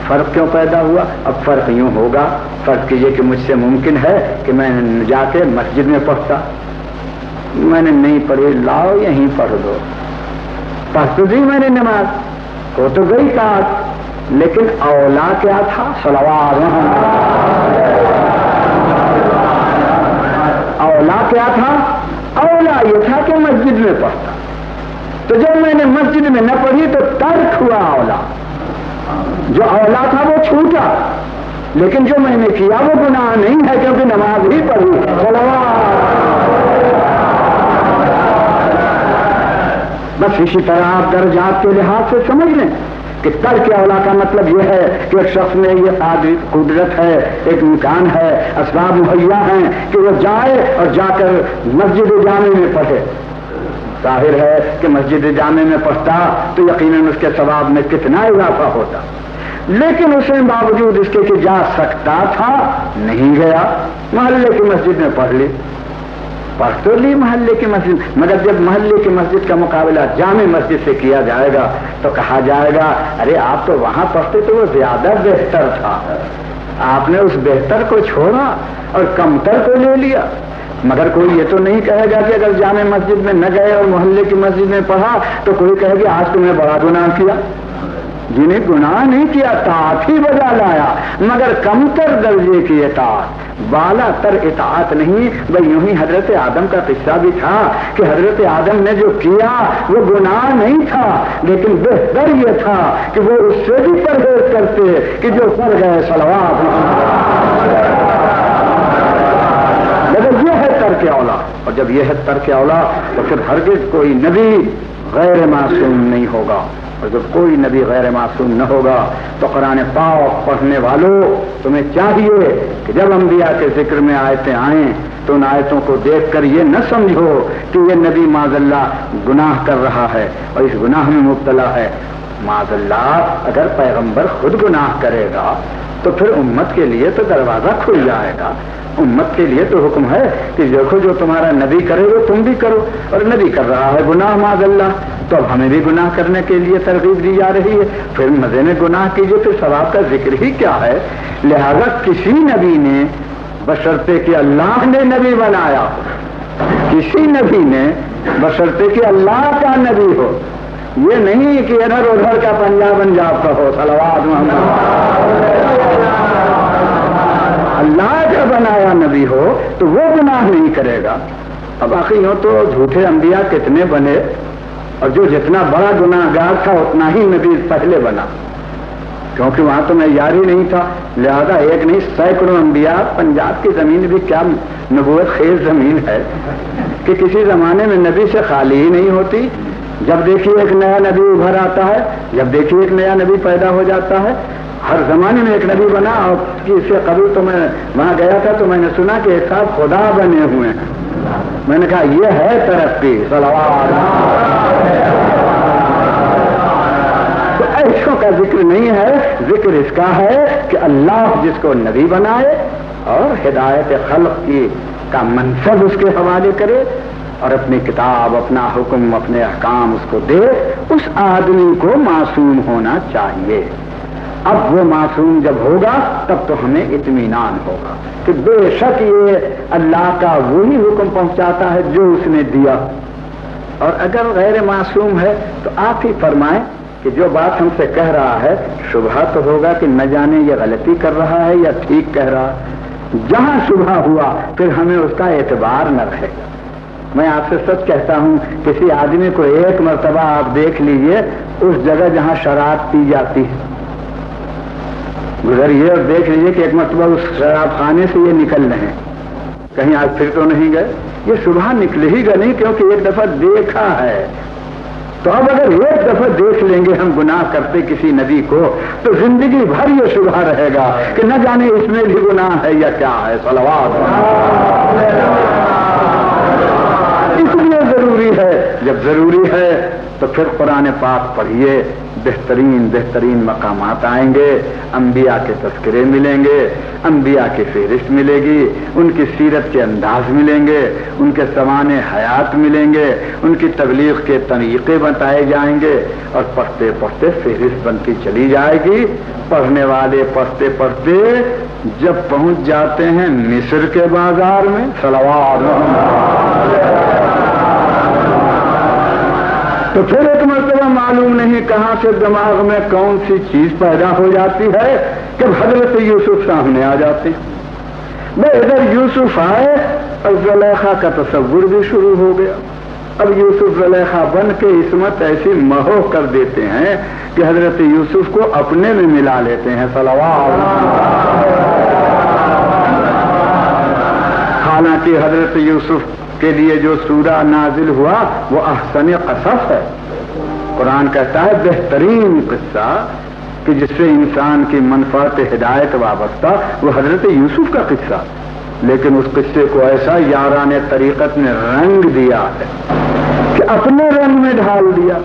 فرق کیوں پیدا ہوا؟ اب فرق یوں ہوگا، فرق کیجئے کہ مجھ سے ممکن ہے کہ میں جا کے مسجد میں پڑھتا، میں نے نہیں پڑھی، لاؤ یہیں پڑھ دو، پڑھ تو دی میں نے نماز، ہو تو گئی طاعت، لیکن اولا کیا تھا؟ صلوات اولا کیا تھا؟ اولا یہ تھا کہ مسجد میں پڑھتا، تو جب میں نے مسجد میں نہ پڑھی تو ترک ہوا اولا، جو اولا تھا وہ چھوٹا، لیکن جو میں نے کیا وہ گناہ نہیں ہے کیونکہ نماز ہی پڑھی۔ بس اسی طرح آپ درجات کے لحاظ سے سمجھ لیں کہ ترک اولا کا مطلب یہ ہے کہ ایک شخص میں یہ قدرت ہے، ایک امکان ہے، اسباب مہیا ہیں کہ وہ جائے اور جا کر مسجد جامع میں پڑھے۔ ظاہر ہے کہ مسجد جامع میں پڑھتا تو یقیناً اس کے ثواب میں کتنا اضافہ ہوتا، لیکن اسے باوجود اس کے کہ جا سکتا تھا نہیں گیا، محلے کی مسجد میں پڑھ لی، پڑھ تو لی محلے کی مسجد، مگر جب محلے کی مسجد کا مقابلہ جامع مسجد سے کیا جائے گا تو کہا جائے گا ارے آپ تو وہاں پڑھتے تو وہ زیادہ بہتر تھا، آپ نے اس بہتر کو چھوڑا اور کمتر کو لے لیا۔ مگر کوئی یہ تو نہیں کہے گا کہ اگر جامع مسجد میں نہ گئے اور محلے کی مسجد میں پڑھا تو کوئی کہے گا آج تم نے بڑا گناہ کیا، جنہیں گناہ نہیں کیا، طاعت ہی بجا لایا، مگر کمتر درجے کی اطاعت، بالا تر اطاعت نہیں۔ بھئی یوں ہی حضرت آدم کا قصہ بھی تھا کہ حضرت آدم نے جو کیا وہ گناہ نہیں تھا، لیکن بہتر یہ تھا کہ وہ اس سے بھی پرہیز کرتے کہ جو کر گئے صلوات۔ مگر یہ ہے ترک اولا، اور جب یہ ہے ترک اولا تو پھر ہرگز کوئی نبی غیر معصوم نہیں ہوگا، اور جب کوئی نبی غیر معصوم نہ ہوگا تو قرآن پاک پڑھنے والوں تمہیں چاہیے کہ جب انبیاء کے ذکر میں آیتیں آئیں تو ان آیتوں کو دیکھ کر یہ نہ سمجھو کہ یہ نبی معاذ اللہ گناہ کر رہا ہے اور اس گناہ میں مبتلا ہے۔ معاذ اللہ اگر پیغمبر خود گناہ کرے گا تو پھر امت کے لیے تو دروازہ کھل جائے گا، امت کے لیے تو حکم ہے کہ دیکھو جو تمہارا نبی کرے وہ تم بھی کرو، اور نبی کر رہا ہے گناہ معاذ اللہ تو اب ہمیں بھی گناہ کرنے کے لیے ترغیب دی جا رہی ہے، پھر مزے میں گناہ کیجیے، پھر ثواب کا ذکر ہی کیا ہے۔ لہذا کسی نبی نے بشرطے کہ اللہ نے نبی بنایا ہو، کسی نبی نے بشرطے کہ اللہ کا نبی ہو، یہ نہیں کہ ادھر ادھر کا پنجاب کا ہو، صلوات محمد، اللہ کا بنایا نبی ہو تو وہ گناہ نہیں کرے گا۔ اب آخر یوں تو جھوٹے انبیاء کتنے بنے، اور جو جتنا بڑا گناہ گار تھا اتنا ہی نبی پہلے بنا، کیونکہ وہاں تو معیاری نہیں تھا، لہذا ایک نہیں سینکڑوں انبیاء۔ پنجاب کی زمین بھی کیا نبوت خیز زمین ہے کہ کسی زمانے میں نبی سے خالی ہی نہیں ہوتی، جب دیکھیے ایک نیا نبی ابھر آتا ہے، جب دیکھیے ایک نیا نبی پیدا ہو جاتا ہے، ہر زمانے میں ایک نبی بنا۔ اور اس سے قبل تو میں وہاں گیا تھا تو میں نے سنا کہ ایک صاحب خدا بنے ہوئے ہیں، میں نے کہا یہ ہے ترقی، صلوات۔ تو ایسوں کا ذکر نہیں ہے، ذکر اس کا ہے کہ اللہ جس کو نبی بنائے اور ہدایت خلق کی کا منصب اس کے حوالے کرے اور اپنی کتاب، اپنا حکم، اپنے احکام اس کو دے، اس آدمی کو معصوم ہونا چاہیے۔ اب وہ معصوم جب ہوگا تب تو ہمیں اطمینان ہوگا کہ بے شک یہ اللہ کا وہی حکم پہنچاتا ہے جو اس نے دیا، اور اگر غیر معصوم ہے تو آپ ہی فرمائیں کہ جو بات ہم سے کہہ رہا ہے شبہ تو ہوگا کہ نہ جانے یہ غلطی کر رہا ہے یا ٹھیک کہہ رہا ہے۔ جہاں شبہ ہوا پھر ہمیں اس کا اعتبار نہ رہے گا۔ میں آپ سے سچ کہتا ہوں، کسی آدمی کو ایک مرتبہ آپ دیکھ لیجئے اس جگہ جہاں شراب پی جاتی ہے، گزریے اور دیکھ لیجئے کہ ایک مرتبہ اس شراب خانے سے یہ نکل رہے ہیں، کہیں آج پھر تو نہیں گئے، یہ صبح نکلے ہی گا نہیں، کیونکہ ایک دفعہ دیکھا ہے۔ تو اب اگر ایک دفعہ دیکھ لیں گے ہم گناہ کرتے کسی نبی کو تو زندگی بھر یہ شبہ رہے گا کہ نہ جانے اس میں بھی گناہ ہے یا کیا ہے، صلوات۔ اس لیے ضروری ہے، جب ضروری ہے تو پھر قرآن پاک پڑھیے، بہترین بہترین مقامات آئیں گے، انبیاء کے تذکرے ملیں گے، انبیاء کی فہرست ملے گی، ان کی سیرت کے انداز ملیں گے، ان کے سوانح حیات ملیں گے، ان کی تبلیغ کے طریقے بتائے جائیں گے، اور پڑھتے پڑھتے فہرست بنتی چلی جائے گی۔ پڑھنے والے پڑھتے پڑھتے جب پہنچ جاتے ہیں مصر کے بازار میں، صلوات، تو پھر ایک مرتبہ معلوم نہیں کہاں سے دماغ میں کون سی چیز پیدا ہو جاتی ہے کہ حضرت یوسف سامنے آ جاتے ہیں۔ میں ادھر یوسف آئے اور زلیخا کا تصور بھی شروع ہو گیا۔ اب یوسف زلیخا بن کے عصمت ایسی مہو کر دیتے ہیں کہ حضرت یوسف کو اپنے میں ملا لیتے ہیں، صلوات۔ حالانکہ حضرت یوسف کے لیے جو سورہ نازل ہوا وہ احسن قصص ہے، قرآن کہتا ہے بہترین قصہ کہ جس سے انسان کی منفعت ہدایت وابستہ، وہ حضرت یوسف کا قصہ، لیکن اس قصے کو ایسا یاران طریقت نے رنگ دیا ہے کہ اپنے رنگ میں ڈھال دیا۔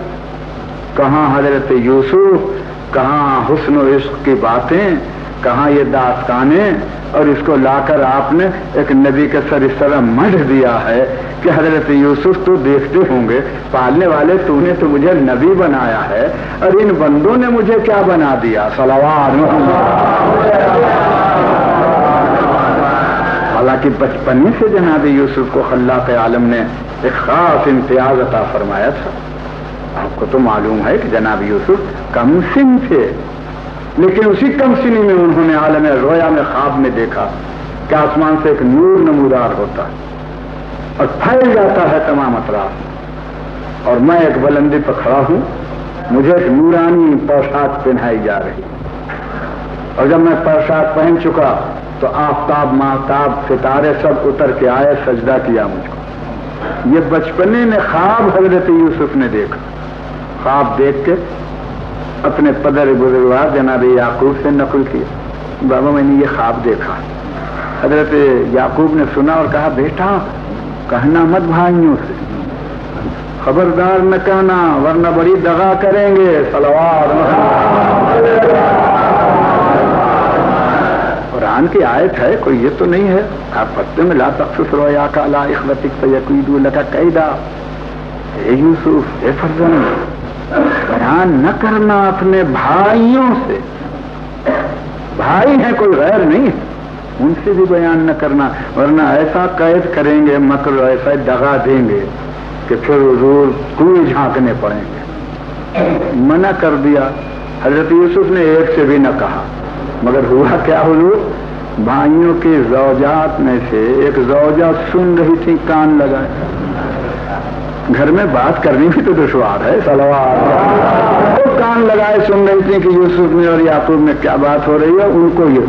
کہاں حضرت یوسف، کہاں حسن و عشق کی باتیں، کہاں یہ داستانیں، اور اس کو لا کر آپ نے ایک نبی کے سر اس طرح مڈھ دیا ہے کہ حضرت یوسف تو دیکھتے ہوں گے، پالنے والے تو نے تو مجھے نبی بنایا ہے اور ان بندوں نے مجھے کیا بنا دیا، صلوات۔ حالانکہ بچپنے سے جناب یوسف کو خلاق عالم نے ایک خاص امتیاز عطا فرمایا تھا۔ آپ کو تو معلوم ہے کہ جناب یوسف کم سن تھے، لیکن اسی کم سنی میں انہوں نے عالم رویا میں خواب میں دیکھا کہ آسمان سے ایک نور نمودار ہوتا ہے اور پھیل جاتا ہے تمام اطراف، اور میں ایک بلندی پر کھڑا ہوں، مجھے ایک نورانی پوشاک پہنائی جا رہی، اور جب میں پوشاک پہن چکا تو آفتاب ماہتاب ستارے سب اتر کے آئے، سجدہ کیا مجھ کو۔ یہ بچپنے میں خواب حضرت یوسف نے دیکھا، خواب دیکھ کے اپنے پدر بزرگوار جناب یعقوب سے نقل کیا، بابا میں نے یہ خواب دیکھا۔ حضرت یعقوب نے سنا اور کہا بیٹا کہنا مت بھائیوں سے، خبردار نہ کہنا ورنہ بڑی دغا کریں گے۔ صلوات قرآن کی آیت ہے، کوئی یہ تو نہیں ہے آپ پڑھتے میں لا تقصص رؤیاک علی اخوتک فیکیدوا لک کیدا، اے یوسف اے فرزند بیان نہ کرنا اپنے بھائیوں سے، بھائی ہیں کوئی غیر نہیں ہے، ان سے بھی بیان نہ کرنا ورنہ ایسا قید کریں گے، مکر ایسا دغا دیں گے کہ پھر حضور کوئی جھانکنے پڑیں گے۔ منع کر دیا، حضرت یوسف نے ایک سے بھی نہ کہا، مگر ہوا کیا حضور، بھائیوں کی زوجات میں سے ایک زوجہ سن رہی تھی کان لگائے، گھر میں بات کرنی بھی تو دشوار ہے، صلوات، وہ کان لگائے سن رہی تھی کہ یوسف میں اور یعقوب میں کیا بات ہو رہی ہے، ان کو یہ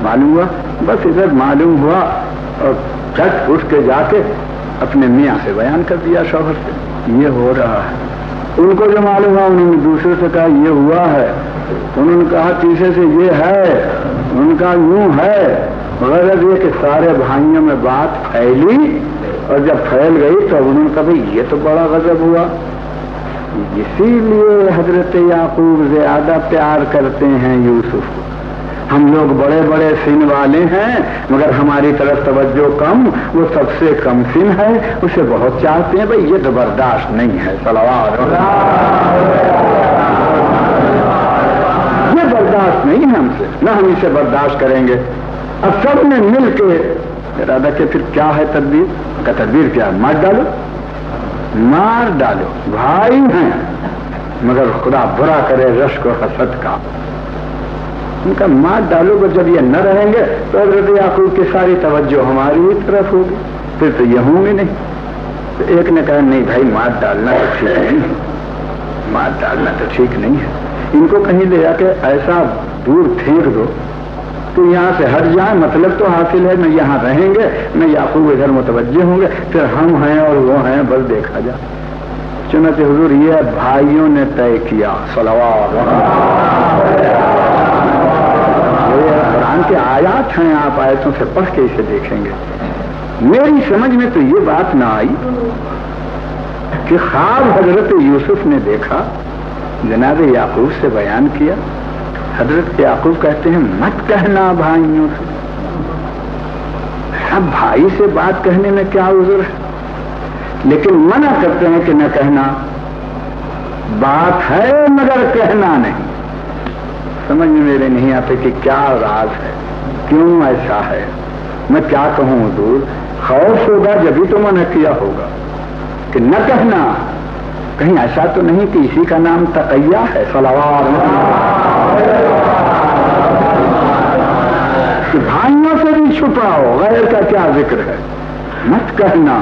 معلوم ہوا، بس ادھر معلوم ہوا اور جھٹ اٹھ کے جا کے اپنے میاں سے بیان کر دیا، شوہر سے یہ ہو رہا ہے۔ ان کو جو معلوم ہوا انہوں نے دوسرے سے کہا یہ ہوا ہے، انہوں نے کہا تیسرے سے یہ ہے، ان کا یوں ہے۔ غرض یہ کہ سارے بھائیوں میں بات پھیلی، اور جب پھیل گئی تو انہوں نے کہا بھائی یہ تو بڑا غضب ہوا۔ اسی لیے حضرت یعقوب زیادہ پیار کرتے ہیں یوسف کو۔ ہم لوگ بڑے بڑے سن والے ہیں مگر ہماری طرف توجہ کم، وہ سب سے کم سن ہے، اسے بہت چاہتے ہیں، بھائی یہ تو برداشت نہیں ہے، صلوات، یہ برداشت نہیں ہے ہم سے، نہ ہم اسے برداشت کریں گے۔ اب سب نے مل کے ارادہ کہ پھر کیا ہے تدبیر، کا تدبیر کیا ہے، مار ڈالو، مار ڈالو، بھائی ہیں مگر خدا برا کرے رشک و حسد کا، ان کا مار ڈالو گے، جب یہ نہ رہیں گے تو حضرت یعقوب کی ساری توجہ ہماری ہی طرف ہوگی، پھر تو یہ ہوں گے نہیں۔ تو ایک نے کہا نہیں بھائی مار ڈالنا تو ٹھیک نہیں ہے، مار ڈالنا تو ٹھیک نہیں ہے، ان کو کہیں لے جا کے ایسا دور پھینک دو تو یہاں سے ہٹ جائیں، مطلب تو حاصل ہے، نہ یہاں رہیں گے نہ یعقوب ادھر متوجہ ہوں گے، پھر ہم ہیں اور وہ ہیں، بس دیکھا جائے۔ چنانچہ حضور یہ بھائیوں نے طے کیا، صلوات، قرآن کے آیات ہیں، آپ آیتوں سے پڑھ کے اسے دیکھیں گے۔ میری سمجھ میں تو یہ بات نہ آئی کہ خواب حضرت یوسف نے دیکھا، جناب یعقوب سے بیان کیا، حضرت یعقوب کہتے ہیں مت کہنا بھائیوں سے۔ اب بھائی سے بات کہنے میں کیا عذر ہے، لیکن منع کرتے ہیں کہ نہ کہنا، بات ہے مگر کہنا نہیں۔ سمجھ میں میرے نہیں آتے کہ کیا راز ہے، کیوں ایسا ہے، میں کیا کہوں حضور، خوف ہوگا جبھی تو منع کیا ہوگا کہ نہ کہنا، کہیں ایسا تو نہیں کہ اسی کا نام تقیہ ہے، صلوات، کہ بھائیوں سے بھی چھپاؤ، غیر کا کیا ذکر ہے، مت کہنا،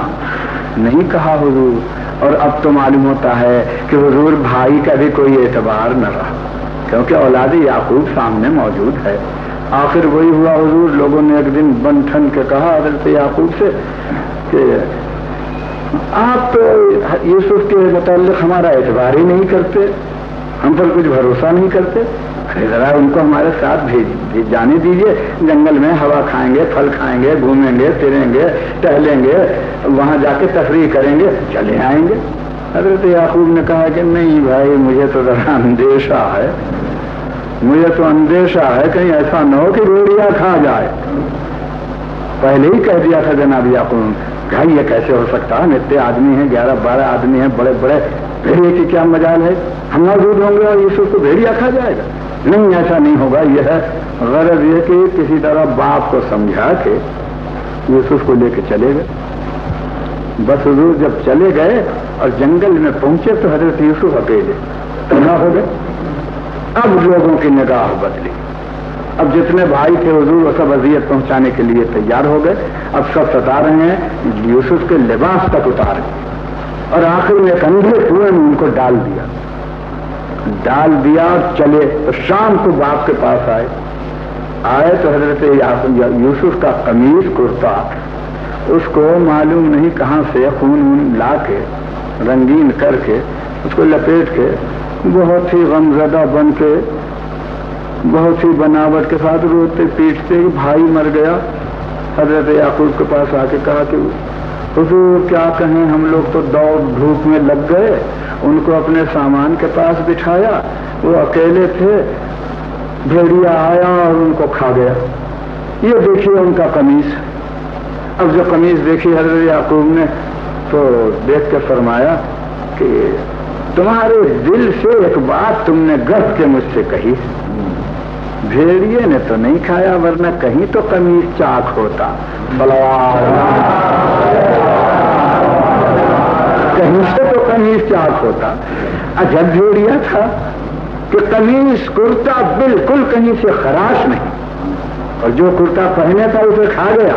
نہیں کہا حضور۔ اور اب تو معلوم ہوتا ہے کہ حضور بھائی کا بھی کوئی اعتبار نہ رہا، کیونکہ اولاد یعقوب سامنے موجود ہے۔ آخر وہی ہوا حضور، لوگوں نے ایک دن بن ٹھن کے کہا حضرت یعقوب سے کہ آپ تو یوسف کے متعلق ہمارا اعتبار ہی نہیں کرتے، ہم پر کچھ بھروسہ نہیں کرتے، ذرا ان کو ہمارے ساتھ بھیج جانے دیجیے، جنگل میں ہوا کھائیں گے، پھل کھائیں گے، گھومیں گے، پھریں گے، ٹہلیں گے، وہاں جا کے تفریح کریں گے، چلے آئیں گے۔ حضرت یعقوب نے کہا کہ نہیں بھائی، مجھے تو ذرا اندیشہ ہے، مجھے تو اندیشہ ہے کہیں ایسا نہ ہو کہ بھیڑیا کھا جائے۔ پہلے ہی کہہ دیا تھا جناب یعقوب، بھائی یہ کیسے ہو سکتا ہے، اتنے آدمی ہیں، 11-12 آدمی ہیں، بڑے بڑے، بھیڑیے کی کیا مجال ہے، ہم موجود ہوں گے اور یوسف کو بھیڑیا کھا جائے گا، نہیں ایسا نہیں ہوگا۔ یہ ہے غرض یہ کہ کسی طرح باپ کو سمجھا کے یوسف کو لے کے چلے گئے۔ بس حضور جب چلے گئے اور جنگل میں پہنچے تو حضرت یوسف اکیلے تنہا ہو گئے، اب لوگوں کی نگاہ بدلی. اب جتنے بھائی تھے حضور وہ سب اذیت پہنچانے کے لیے تیار ہو گئے. اب سب ستا رہے ہیں, یوسف کے لباس تک اتارے اور آخر میں ایک اندھے کنویں میں ان کو ڈال دیا اور چلے. تو شام کو باپ کے پاس آئے تو حضرت یوسف کا قمیص کرتا اس کو معلوم نہیں کہاں سے خون لا کے رنگین کر کے اس کو لپیٹ کے بہت ہی غمزدہ بن کے بہت ہی بناوٹ کے ساتھ روتے پیٹتے بھائی مر گیا. حضرت یعقوب کے پاس آ کے کہا کہ حضور کیا کہیں, ہم لوگ تو دوڑ دھوپ میں لگ گئے, ان کو اپنے سامان کے پاس بٹھایا, وہ اکیلے تھے, بھیڑیا آیا اور ان کو کھا گیا. یہ دیکھیے ان کا قمیص. اب جو قمیص دیکھی حضرت یعقوب نے تو دیکھ کے فرمایا کہ تمہارے دل سے ایک بات تم نے گرد کے مجھ سے کہی, بھیڑیے نے تو نہیں کھایا ورنہ کہیں تو قمیص چاک ہوتا, کہیں سے تو قمیص چاک ہوتا. عجب بھیڑیا تھا کہ قمیص کرتا بالکل کہیں سے خراش نہیں, اور جو کرتا پہنے تھا اسے کھا گیا,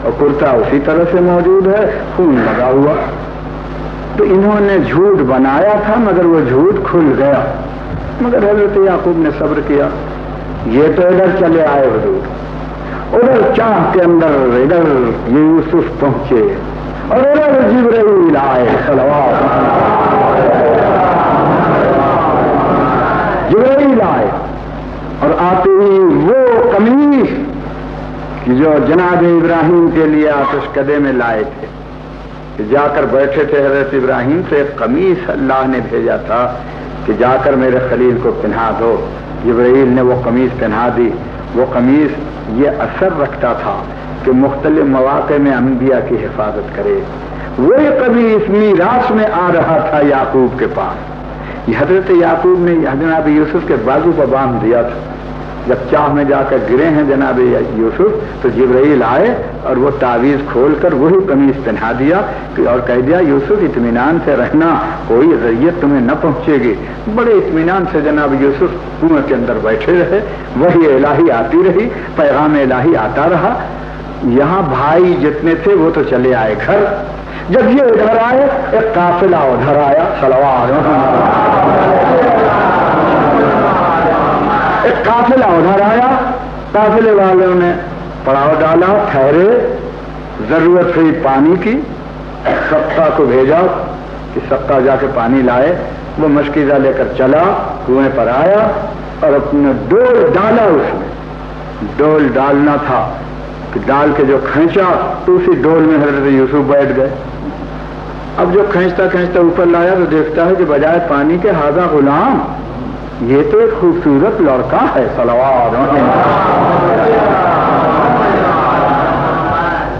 اور کرتا اسی طرح سے موجود ہے, خون لگا ہوا. تو انہوں نے جھوٹ بنایا تھا مگر وہ جھوٹ کھل گیا. مگر حضرت یعقوب نے صبر کیا. یہ تو ادھر چلے آئے حضور, ادھر چاہ کے اندر ادھر یہ یوسف پہنچے اور ادھر جبرائیل آئے. جبرائیل آئے اور آتے ہی وہ قمیص جو جناب ابراہیم کے لیے آتش کدے میں لائے تھے, جا کر بیٹھے تھے حضرت ابراہیم سے, ایک قمیص اللہ نے بھیجا تھا کہ جا کر میرے خلیل کو پہنا دو. جبرائیل نے وہ قمیص پہنا دی. وہ قمیص یہ اثر رکھتا تھا کہ مختلف مواقع میں انبیاء کی حفاظت کرے. وہی قمیص میراث میں آ رہا تھا یعقوب کے پاس. یہ حضرت یعقوب نے جناب یوسف کے بازو پر باندھ دیا تھا. جب چاہ میں جا کر گرے ہیں جناب یوسف تو جبرائیل آئے اور وہ تعویذ کھول کر وہی قمیص پہنا دیا اور کہہ دیا یوسف اطمینان سے رہنا, کوئی اذیت تمہیں نہ پہنچے گی. بڑے اطمینان سے جناب یوسف کنویں کے اندر بیٹھے رہے. وحی الہی آتی رہی, پیغام الہی آتا رہا. یہاں بھائی جتنے تھے وہ تو چلے آئے گھر. جب یہ ادھر آئے ایک قافلہ ادھر آیا, ایک قافلہ ادھر آیا. قافلے والوں نے پڑاؤ ڈالا, ٹھہرے, ضرورت ہوئی پانی کی. سقا کو بھیجا کہ سقا جا کے پانی لائے. وہ مشکیزہ لے کر چلا, کنویں پر آیا اور اپنے ڈول ڈالا. اس میں ڈول ڈالنا تھا کہ ڈال کے جو کھینچا تو اسی ڈول میں حضرت یوسف بیٹھ گئے. اب جو کھینچتا کھینچتا اوپر لایا تو دیکھتا ہے کہ بجائے پانی کے ہاذا غلام, یہ تو ایک خوبصورت لڑکا ہے. صلوات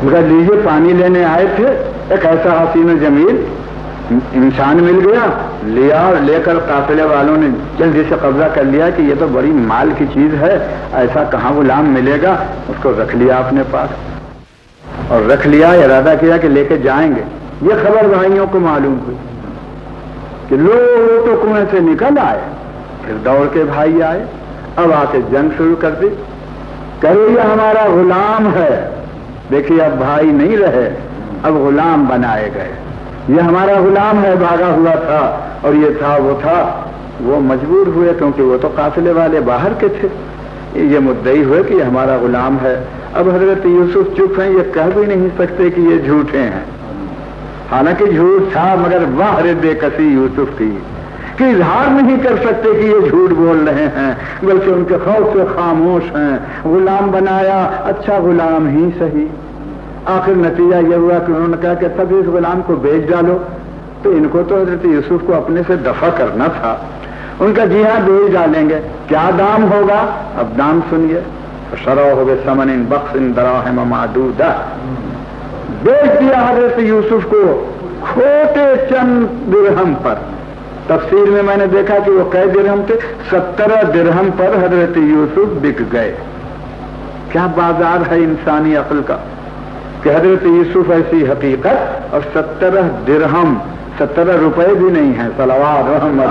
مگر لیجیے پانی لینے آئے تھے, ایک ایسا حسین و جمیل انسان مل گیا. لیا اور لے کر قافلے والوں نے جلدی سے قبضہ کر لیا کہ یہ تو بڑی مال کی چیز ہے, ایسا کہاں غلام ملے گا. اس کو رکھ لیا اپنے پاس اور رکھ لیا, ارادہ کیا کہ لے کے جائیں گے. یہ خبر بھائیوں کو معلوم ہوئی کہ لوگ تو کنویں سے نکل آئے. پھر دوڑ کے بھائی آئے, اب آ کے جنگ شروع کر دی. کہے یہ ہمارا غلام ہے. دیکھیے اب بھائی نہیں رہے, اب غلام بنائے گئے. یہ ہمارا غلام ہے, بھاگا ہوا تھا اور یہ تھا وہ تھا. وہ مجبور ہوئے کیونکہ وہ تو قافلے والے باہر کے تھے. یہ مدعی ہوئے کہ یہ ہمارا غلام ہے. اب حضرت یوسف چپ ہیں, یہ کہہ بھی نہیں سکتے کہ یہ جھوٹے ہیں. حالانکہ جھوٹ تھا مگر واہ بے کسی یوسف کی کہ اظہار نہیں کر سکتے کہ یہ جھوٹ بول رہے ہیں, بلکہ ان کے خوف سے خاموش ہیں. غلام بنایا, اچھا غلام ہی صحیح. آخر نتیجہ یہ ہوا کہ انہوں نے کہا کہ تب اس غلام کو بیچ ڈالو. تو ان کو تو حضرت یوسف کو اپنے سے دفع کرنا تھا. ان کا جی ہاں بیچ ڈالیں گے. کیا دام ہوگا؟ اب دام سنیے. شروع بثمن بخس دراہم معدودہ. بیچ دیا حضرت یوسف کو کھوٹے چند درہم پر. تفسیر میں نے دیکھا کہ وہ کئی درہم تھے, 17 درہم پر حضرت یوسف بک گئے. کیا بازار ہے انسانی عقل کا کہ حضرت یوسف ایسی حقیقت اور 17 درہم, 17 روپے بھی نہیں ہیں. صلوات محمد.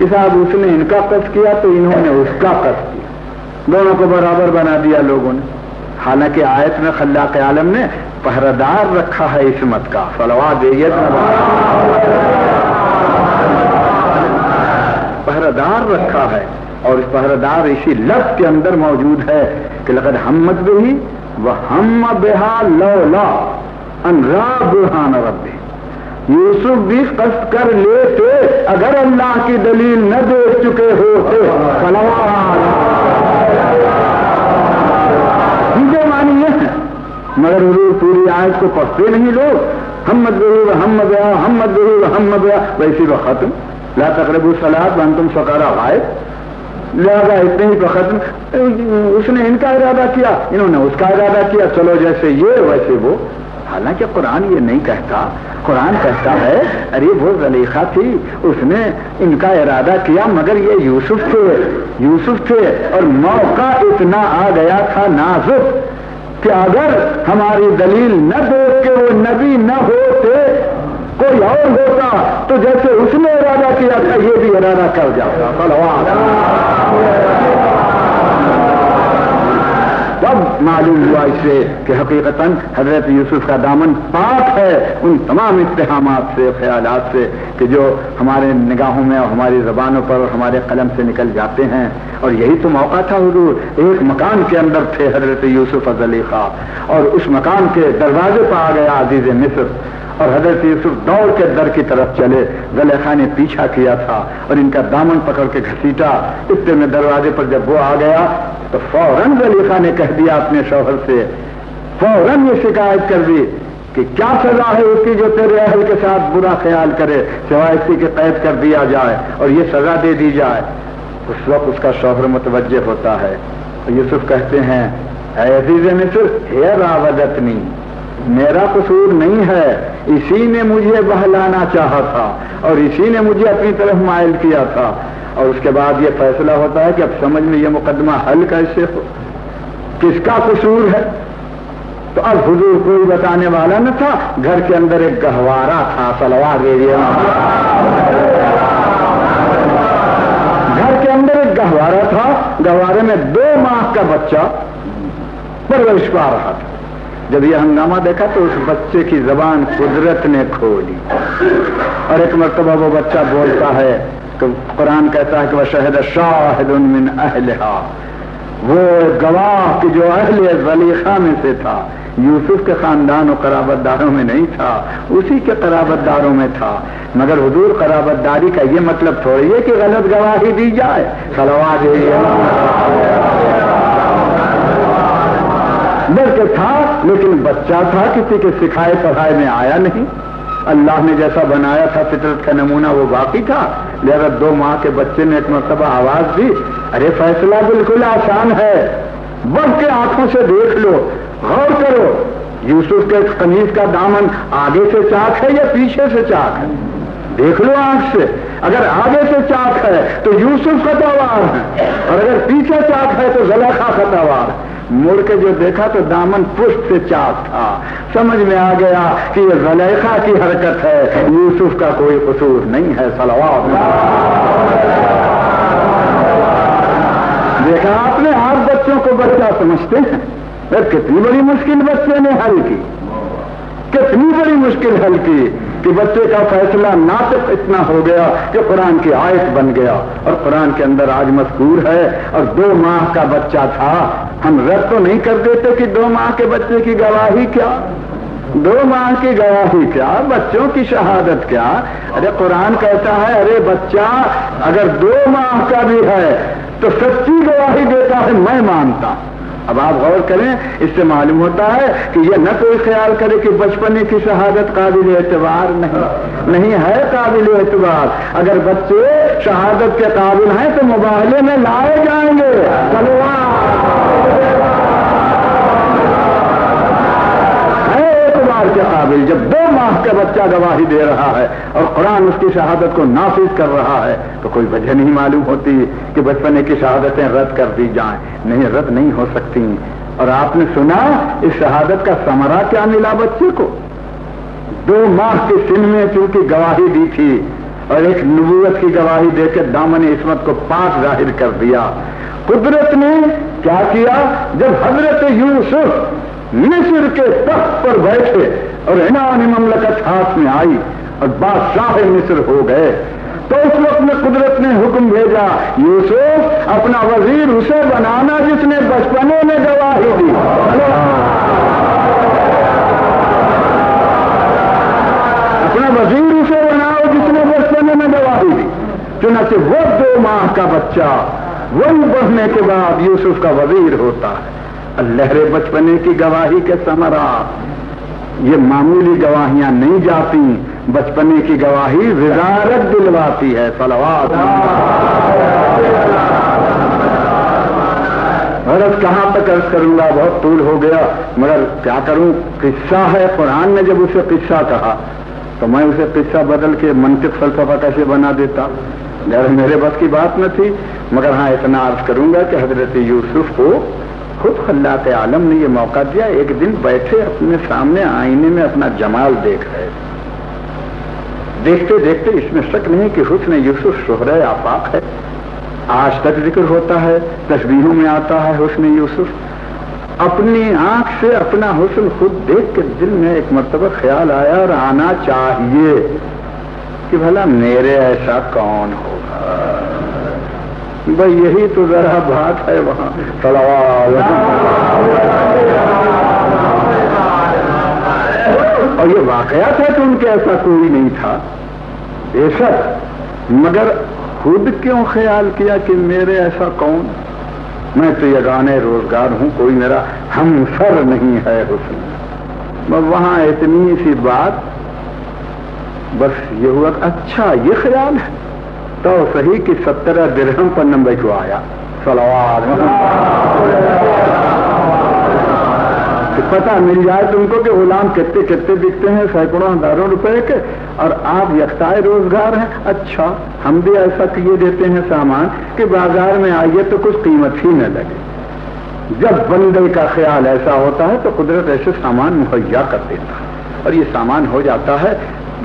کہ صاحب اس نے ان کا قصد کیا تو انہوں نے اس کا قصد کیا، دونوں کو برابر بنا دیا لوگوں نے. حالانکہ آیت میں خلاق عالم نے پہرےدار رکھا ہے عصمت کا. صلوات دیجیے. پہرےدار رکھا ہے، اور اس پہرےدار اسی لفظ کے اندر موجود ہے کہ لقد ہمت بہی وہم بہا لولا ان راى برہان ربہ. یوسف بھی قصد کر لیتے اگر اللہ کی دلیل نہ دیکھ چکے ہوتے. چیزیں مانی یہ ہیں، مگر حضور پوری آیت کو پڑھتے نہیں لوگ. ہمت بہی وہم بہا، ہمت بہی وہم بہا، ویسی وہ ختم. لا تقربوا الصلاۃ وانتم سکارى غائب، لہذا اتنے ہی پر ختم. اس نے ان کا ارادہ کیا، انہوں نے اس کا ارادہ کیا، چلو جیسے یہ ویسے وہ. حالانکہ قرآن یہ نہیں کہتا. قرآن کہتا ہے ارے وہ زلیخا تھی، اس نے ان کا ارادہ کیا، مگر یہ یوسف تھے اور موقع اتنا آ گیا تھا نازک کہ اگر ہماری دلیل نہ دیکھ کے وہ نبی نہ ہوتے، کوئی اور ہوتا تو جیسے اس نے ارادہ کیا تھا یہ بھی ارادہ کر جاتا. تب معلوم ہوا اس سے کہ حقیقتاً حضرت یوسف کا دامن پاک ہے ان تمام اتہامات سے، خیالات سے کہ جو ہمارے نگاہوں میں اور ہماری زبانوں پر اور ہمارے قلم سے نکل جاتے ہیں. اور یہی تو موقع تھا حضور. ایک مکان کے اندر تھے حضرت یوسف اور زلیخا، اور اس مکان کے دروازے پر آ گیا عزیز مصر، اور حضرت یوسف دوڑ کے در کی طرف چلے. زلیخا نے پیچھا کیا تھا اور ان کا دامن پکڑ کے گھسیٹا. اتنے میں دروازے پر جب وہ آ گیا تو فوراً زلیخا نے کہہ دیا اپنے شوہر سے، فوراً یہ شکایت کر دی کہ کیا سزا ہے اس کی جو تیرے اہل کے ساتھ برا خیال کرے، سوائے اسی کے قید کر دیا جائے اور یہ سزا دے دی جائے. اس وقت اس کا شوہر متوجہ ہوتا ہے. یوسف کہتے ہیں اے عزیز مصر ہے راودتنی، میرا قصور نہیں ہے، اسی نے مجھے بہلانا چاہا تھا اور اسی نے مجھے اپنی طرف مائل کیا تھا. اور اس کے بعد یہ فیصلہ ہوتا ہے کہ اب سمجھ میں یہ مقدمہ حل کیسے ہو، کس کا قصور ہے. تو اب حضور کوئی بتانے والا نہ تھا، گھر کے اندر ایک گہوارہ تھا. صلوات دیجیے. گھر کے اندر ایک گہوارہ تھا، گہوارے میں 2 ماہ کا بچہ پرورش پا رہا تھا. جب یہ ہنگامہ دیکھا تو اس بچے کی زبان قدرت نے کھولی اور ایک مرتبہ وہ بچہ بولتا ہے کہ قرآن کہتا ہے کہ وشہد شاہد من اہلہا، وہ گواہ کہ جو اہل زلیخا میں سے تھا، یوسف کے خاندان و قرابت داروں میں نہیں تھا، اسی کے قرابت داروں میں تھا. مگر حضور قرابت داری کا یہ مطلب تھوڑی ہے کہ غلط گواہی دی جائے. صلوات بلکہ تھا، لیکن بچہ تھا، کسی کے سکھائے پڑھائے میں آیا نہیں. اللہ نے جیسا بنایا تھا فطرت کا نمونہ وہ باقی تھا. لہذا 2 ماہ کے بچے نے ایک مرتبہ آواز دی. ارے فیصلہ بالکل آسان ہے، بڑھ کے آنکھوں سے دیکھ لو، غور کرو. یوسف کے قمیض کا دامن آگے سے چاک ہے یا پیچھے سے چاک ہے؟ دیکھ لو آنکھ سے. اگر آگے سے چاک ہے تو یوسف خطاوار ہے، اور اگر پیچھے چاک ہے تو زلیخا خطاوار ہے. مڑ کے جو دیکھا تو دامن پشت سے چاک تھا. سمجھ میں آ گیا کہ یہ زلیخا کی حرکت ہے، یوسف کا کوئی قصور نہیں ہے. صلوات. دیکھا آپ نے، آپ بچوں کو بچہ سمجھتے ہیں. کتنی بڑی مشکل بچے نے حل کی، کتنی بڑی مشکل حل کی کہ بچے کا فیصلہ ناطق اتنا ہو گیا کہ قرآن کی آیت بن گیا. اور قرآن کے اندر آج مذکور ہے. اور 2 ماہ کا بچہ تھا. ہم رد تو نہیں کر دیتے کہ 2 ماہ کے بچے کی گواہی کیا، 2 ماہ کی گواہی کیا، بچوں کی شہادت کیا. ارے قرآن کہتا ہے ارے بچہ اگر 2 ماہ کا بھی ہے تو سچی گواہی دیتا ہے، میں مانتا ہوں. اب آپ غور کریں، اس سے معلوم ہوتا ہے کہ یہ نہ کوئی خیال کرے کہ بچپنے کی شہادت قابل اعتبار نہیں ہے. قابل اعتبار. اگر بچے شہادت کے قابل ہیں تو مباہلے میں لائے جائیں گے. اعتبار کے قابل. جب 2 ماہ کا بچہ گواہی دے رہا ہے اور قرآن اس کی شہادت کو نافذ کر رہا ہے تو کوئی وجہ نہیں معلوم ہوتی کہ بچپنے کی شہادتیں رد کر دی جائیں. نہیں، رد نہیں ہو سکتی. اور آپ نے سنا اس شہادت کا ثمرہ کیا ملا بچے کو. 2 ماہ کے سن میں چونکہ گواہی دی تھی اور ایک نبوت کی گواہی دے کے دامن عصمت کو پاک ظاہر کر دیا۔ قدرت نے کیا کیا؟ جب حضرت یوسف مصر کے تخت پر بیٹھے اور عنان مملکت ہاتھ میں آئی اور بادشاہ مصر ہو گئے، تو اس وقت میں قدرت نے حکم بھیجا، یوسف اپنا وزیر اسے بنانا جس نے بچپنے میں گواہی دی۔ اپنا وزیر اسے بناؤ جس نے بچپنے میں گواہی دی۔ چنانچہ وہ 2 ماہ کا بچہ وہی بڑھنے کے بعد یوسف کا وزیر ہوتا ہے۔ اللہ بچپنے کی گواہی کے ثمرات، یہ معمولی گواہیاں نہیں جاتی، بچپنے کی گواہی وزارت دلواتی ہے۔ صلوات۔ غرض کہاں تک عرض کروں گا، بہت طول ہو گیا، مگر کیا کروں، قصہ ہے۔ قرآن نے جب اسے قصہ کہا تو میں اسے قصہ بدل کے منطق فلسفہ کیسے بنا دیتا، میرے بس کی بات نہ تھی۔ مگر ہاں اتنا عرض کروں گا کہ حضرت یوسف کو خود خلاق عالم نے یہ موقع دیا، ایک دن بیٹھے اپنے سامنے آئینے میں اپنا جمال دیکھ رہے، دیکھتے دیکھتے اس میں شک نہیں کہ حسن یوسف شہرۂ آفاق ہے، آج تک ذکر ہوتا ہے، تسبیحوں میں آتا ہے حسن یوسف۔ اپنی آنکھ سے اپنا حسن خود دیکھ کے دل میں ایک مرتبہ خیال آیا اور آنا چاہیے کہ بھلا میرے ایسا کون ہوگا۔ بھائی یہی تو ذرا بات ہے وہاں۔ اور یہ واقعہ تھا کہ ان کے ایسا کوئی نہیں تھا بے شک، مگر خود کیوں خیال کیا کہ میرے ایسا کون، میں تو یگانے روزگار ہوں، کوئی میرا ہمسر نہیں ہے حسن۔ وہاں اتنی سی بات، بس یہ ہوا اچھا یہ خیال ہے تو صحیح کہ 17 درہم پر نمبر کو آیا۔ صلوات۔ پتہ مل جائے تم کو کہ غلام کتنے کتنے بکتے ہیں، سینکڑوں ہزاروں روپے کے، اور آپ یکتائے روزگار ہیں۔ اچھا ہم بھی ایسا کیے دیتے ہیں سامان کہ بازار میں آئیے تو کچھ قیمت ہی نہ لگے۔ جب بندے کا خیال ایسا ہوتا ہے تو قدرت ایسے سامان مہیا کر دیتا ہے اور یہ سامان ہو جاتا ہے۔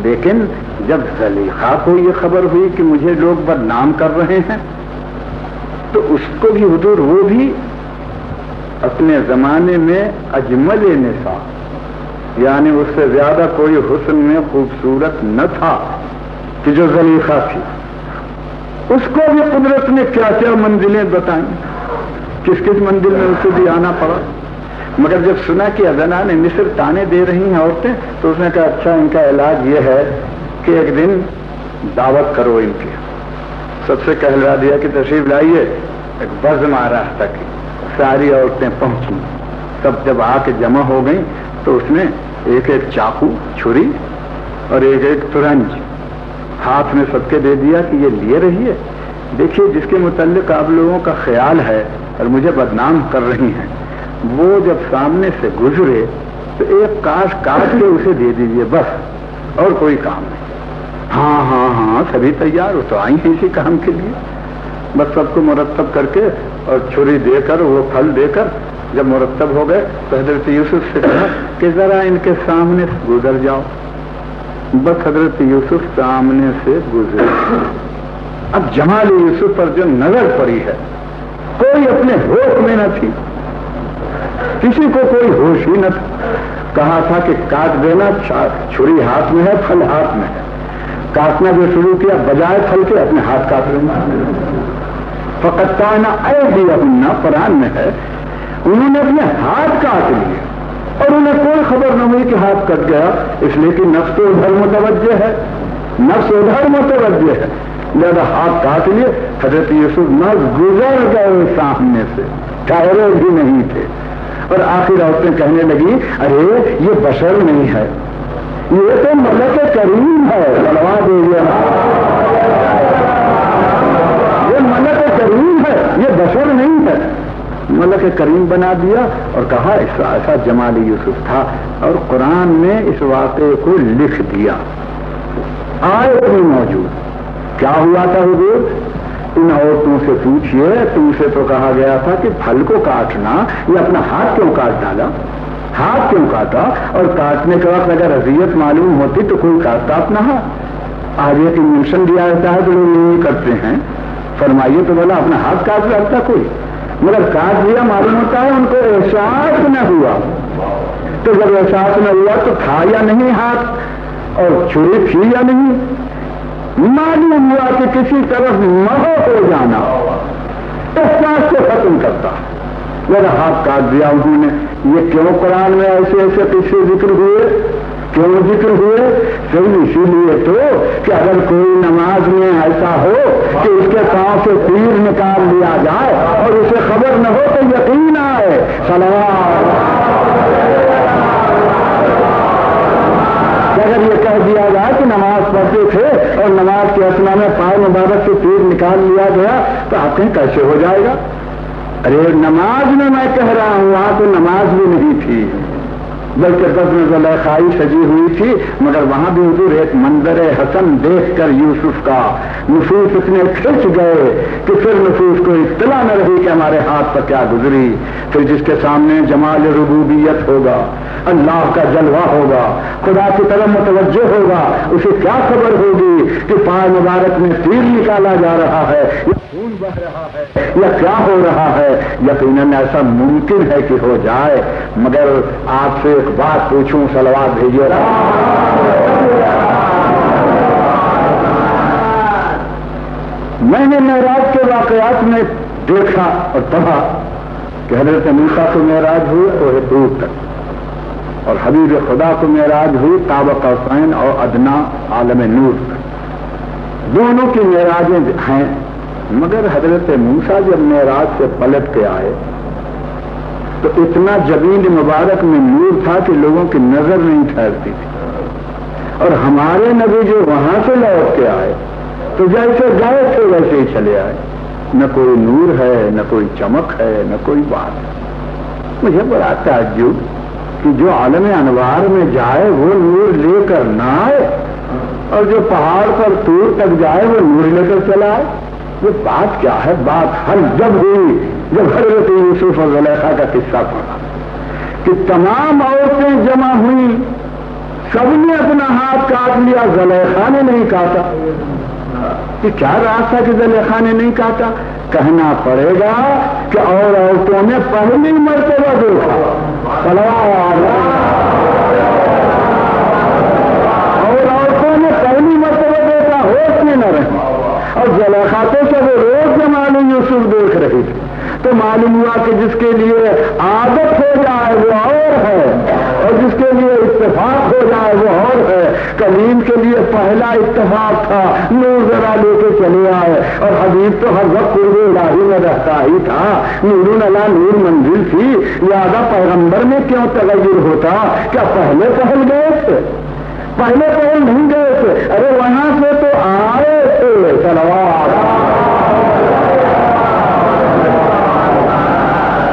لیکن جب زلیخا کو یہ خبر ہوئی کہ مجھے لوگ بدنام کر رہے ہیں تو اس کو بھی حضور، وہ بھی اپنے زمانے میں اجمل نساء، یعنی اس سے زیادہ کوئی حسن میں خوبصورت نہ تھا کہ جو زلیخا تھی، اس کو بھی قدرت نے کیا کیا منزلیں بتائیں، کس کس منزل میں اسے بھی آنا پڑا۔ مگر جب سنا کہ ازنان مصر تانے دے رہی ہیں عورتیں تو اس نے کہا اچھا ان کا علاج یہ ہے کہ ایک دن دعوت کرو ان کی۔ سب سے کہلوا دیا کہ تشریف لائیے، ایک بزم آ رہا تک ساری عورتیں پہنچی، سب جب آ کے جمع ہو گئیں تو اس نے ایک ایک چاقو، چھری اور ایک ایک ترنج ہاتھ میں سب کے دے دیا کہ یہ لیے رہیے، دیکھیے جس کے متعلق آپ لوگوں کا خیال ہے اور مجھے بدنام کر رہی ہیں، وہ جب سامنے سے گزرے تو ایک کاش کاٹ کے اسے دے دیجیے، بس اور کوئی کام نہیں۔ ہاں ہاں ہاں سبھی تیار ہو تو آئی ہیں اسی کام کے لیے۔ بس سب کو مرتب کر کے اور چھری دے کر وہ پھل دے کر جب مرتب ہو گئے تو حضرت یوسف سے کہا کہ ذرا ان کے سامنے سے گزر جاؤ۔ بس حضرت یوسف سامنے سے گزرے۔ اب جمال یوسف پر جو نظر پڑی ہے، کوئی اپنے ہوش میں نہ تھی، کسی کو کوئی ہوش ہی نہ تھا۔ کہا تھا کہ کاٹ دینا، چھری ہاتھ میں ہے، پھل ہاتھ میں ہے، کاٹنا جو شروع کیا بجائے پھل کے اپنے ہاتھ کاٹ لینا۔ فقطعنا ایدیہن قرآن میں ہے، انہوں نے اپنے ہاتھ کاٹ لیے اور انہیں کوئی خبر نہ ہوئی کہ ہاتھ کٹ گیا، اس لیے کہ نفس تو ادھر متوجہ ہے، نفس ادھر متوجہ ہے، لہذا ہاتھ کاٹ لیے۔ حضرت یوسف نہ گزر گئے سامنے سے، ٹھہرے بھی نہیں تھے، اور آخر عورتیں کہنے لگی ارے یہ بشر نہیں ہے، یہ تو ملک کریم ہے، لڑوا دیجیے، یہ ملک کریم ہے، یہ بشر نہیں ہے۔ ملک کریم بنا دیا اور کہا ایسا جمال یوسف تھا، اور قرآن نے اس واقعے کو لکھ دیا، آیت میں موجود۔ کیا ہوا تھا حضور؟ ان عورتوں سے پوچھئے، تم سے تو کہا گیا تھا کہ پھل کو کاٹنا، یہ اپنا ہاتھ کیوں کاٹ ڈالا؟ ہاتھ کیوں کاٹا؟ اور کاٹنے کے وقت اگر اذیت معلوم ہوتی تو کوئی کاٹتا اپنا ہاتھ؟ آج ایک انجیکشن دیا جاتا ہے تو لوگ نہیں کرتے ہیں، فرمائیے تو بولا اپنا ہاتھ کاٹ رکھتا کوئی، مگر کاٹ دیا معلوم ہوتا ہے ان کو احساس نہ ہوا، تو جب احساس نہ ہوا تو تھا یا نہیں ہاتھ اور چھری تھی یا نہیں، معلوم ہوا کہ کسی طرف محو ہو جانا احساس کو ختم کرتا، میرا ہاتھ کاٹ دیا انہوں نے۔ یہ کیوں قرآن میں ایسے ایسے قصے ذکر ہوئے، کیوں ذکر ہوئے؟ صرف اسی لیے تو کہ اگر کوئی نماز میں ایسا ہو کہ اس کے پاؤں سے تیر نکال لیا جائے اور اسے خبر نہ ہو تو یقین آئے اگر یہ کہہ دیا جائے کہ نماز پڑھتے تھے اور نماز کے اثنا میں پائے مبارک سے تیر نکال لیا گیا تو آپ کہیں کیسے ہو جائے گا؟ ارے نماز میں کہہ رہا ہوں، وہاں تو نماز بھی نہیں تھی بلکہ بزم زلیخائی سجی ہوئی تھی، مگر وہاں بھی حضور ایک منظر حسن دیکھ کر یوسف کا نفوس اتنے کھنچ گئے کہ پھر نفوس کو اطلاع نہ رہی کہ ہمارے ہاتھ پر کیا گزری۔ پھر جس کے سامنے جمال ربوبیت ہوگا، اللہ کا جلوہ ہوگا، خدا کی طرف متوجہ ہوگا، اسے کیا خبر ہوگی کہ پائے مبارک میں تیر نکالا جا رہا ہے یا خون بہ رہا ہے یا کیا ہو رہا ہے؟ یقیناً ایسا ممکن ہے کہ ہو جائے، مگر آپ سے ایک بات پوچھوں، صلوات بھیجیے۔ میں نے معراج کے واقعات میں دیکھا اور پڑھا کہ حضرت موسیٰ کو معراج ہوئی کوہ طور تک، اور حبیب خدا کو معراج ہوئی قاب قوسین اور ادنا عالم نور تک، دونوں کی معراجیں ہیں، مگر حضرت موسیٰ جب معراج سے پلٹ کے آئے تو اتنا جبین مبارک میں نور تھا کہ لوگوں کی نظر نہیں ٹھہرتی تھی، اور ہمارے نبی جو وہاں سے لوٹ کے آئے تو جیسے گئے تھے ویسے ہی چلے آئے، نہ کوئی نور ہے، نہ کوئی چمک ہے، نہ کوئی بات ہے۔ مجھے بڑا تعجب کہ جو عالم انوار میں جائے وہ نور لے کر نہ آئے، اور جو پہاڑ پر طور تک جائے وہ نور لے کر چلا آئے۔ یہ بات کیا ہے؟ بات حل جب ہوئی جب حضرت یوسف اور زلیخا کا قصہ پڑھا کہ تمام عورتیں جمع ہوئی، سب نے اپنا ہاتھ کاٹ لیا، زلیخا نے نہیں کاٹا۔ کہ کیا راز تھا کہ زلیخا نے نہیں کاٹا؟ کہنا پڑے گا کہ اور عورتوں نے پہلی مرتبہ دیکھا، اور عورتوں نے پہلی مرتبہ دیکھا، ہوش میں نہ رہے، اور زلیخا تو سب روز جمال یوسف دیکھ رہی تھی، تو معلوم ہوا کہ جس کے لیے عادت ہو جائے وہ اور ہے، اور جس کے لیے اتفاق ہو جائے وہ اور ہے۔ کلیم کے لیے پہلا اتفاق تھا، نور ذرا لے کے چلے آئے، اور حبیب تو ہر وقت قرب الہی میں رہتا ہی تھا، نور علی نور منزل تھی، لہذا پیغمبر میں کیوں تغیر ہوتا؟ کیا پہلے پہل گئے تھے؟ پہلے پہل نہیں گئے تھے، ارے وہاں سے تو آئے تھے۔ صلوات۔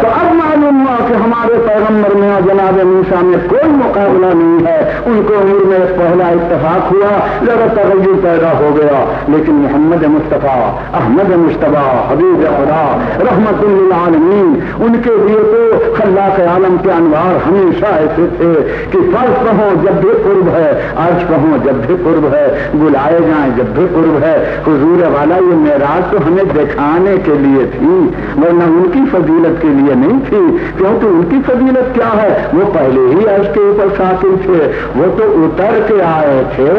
تو اب معلوم ہوا کہ ہمارے پیغمبر میں جناب موسیٰ میں کوئی مقابلہ نہیں ہے، ان کو عمر میں پہلا اتفاق ہوا، ذرا تغیر پیدا ہو گیا، لیکن محمد مصطفیٰ احمد مشتبہ حبیب خدا رحمت للعالمین، ان کے لیے تو خلاق عالم کے انوار ہمیشہ ایسے تھے کہ فرض کہوں جب بھی قرب ہے، عرش کہوں جب بھی قرب ہے، بلائے جائیں جب بھی قرب ہے۔ حضور والا یہ معراج تو ہمیں دکھانے کے لیے تھی، ورنہ ان کی فضیلت کے لیے نہیں تھی، کیونکہ ان کی فضیلت کیا ہے؟ وہ پہلے ہی عرش کے اوپر ساکن تھے، وہ تو اتر کے آئے تھے،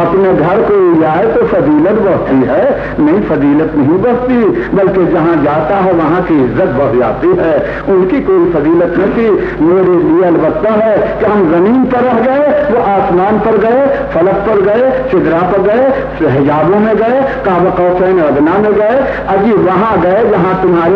اپنے گھر کو جائے تو فضیلت بڑھتی ہے؟ نہیں، فضیلت نہیں بڑھتی، بلکہ جہاں جاتا ہے وہاں کی عزت بڑھ جاتی ہے۔ ان کی کوئی فضیلت نہیں تھی، میرے لیے البتہ ہے کہ ہم زمین پر رہ گئے، وہ آسمان پر گئے، فلک پر گئے، سدرا پر گئے، حجابوں میں گئے، قاب قوسین ادنا میں گئے، ابھی وہاں گئے جہاں تمہارے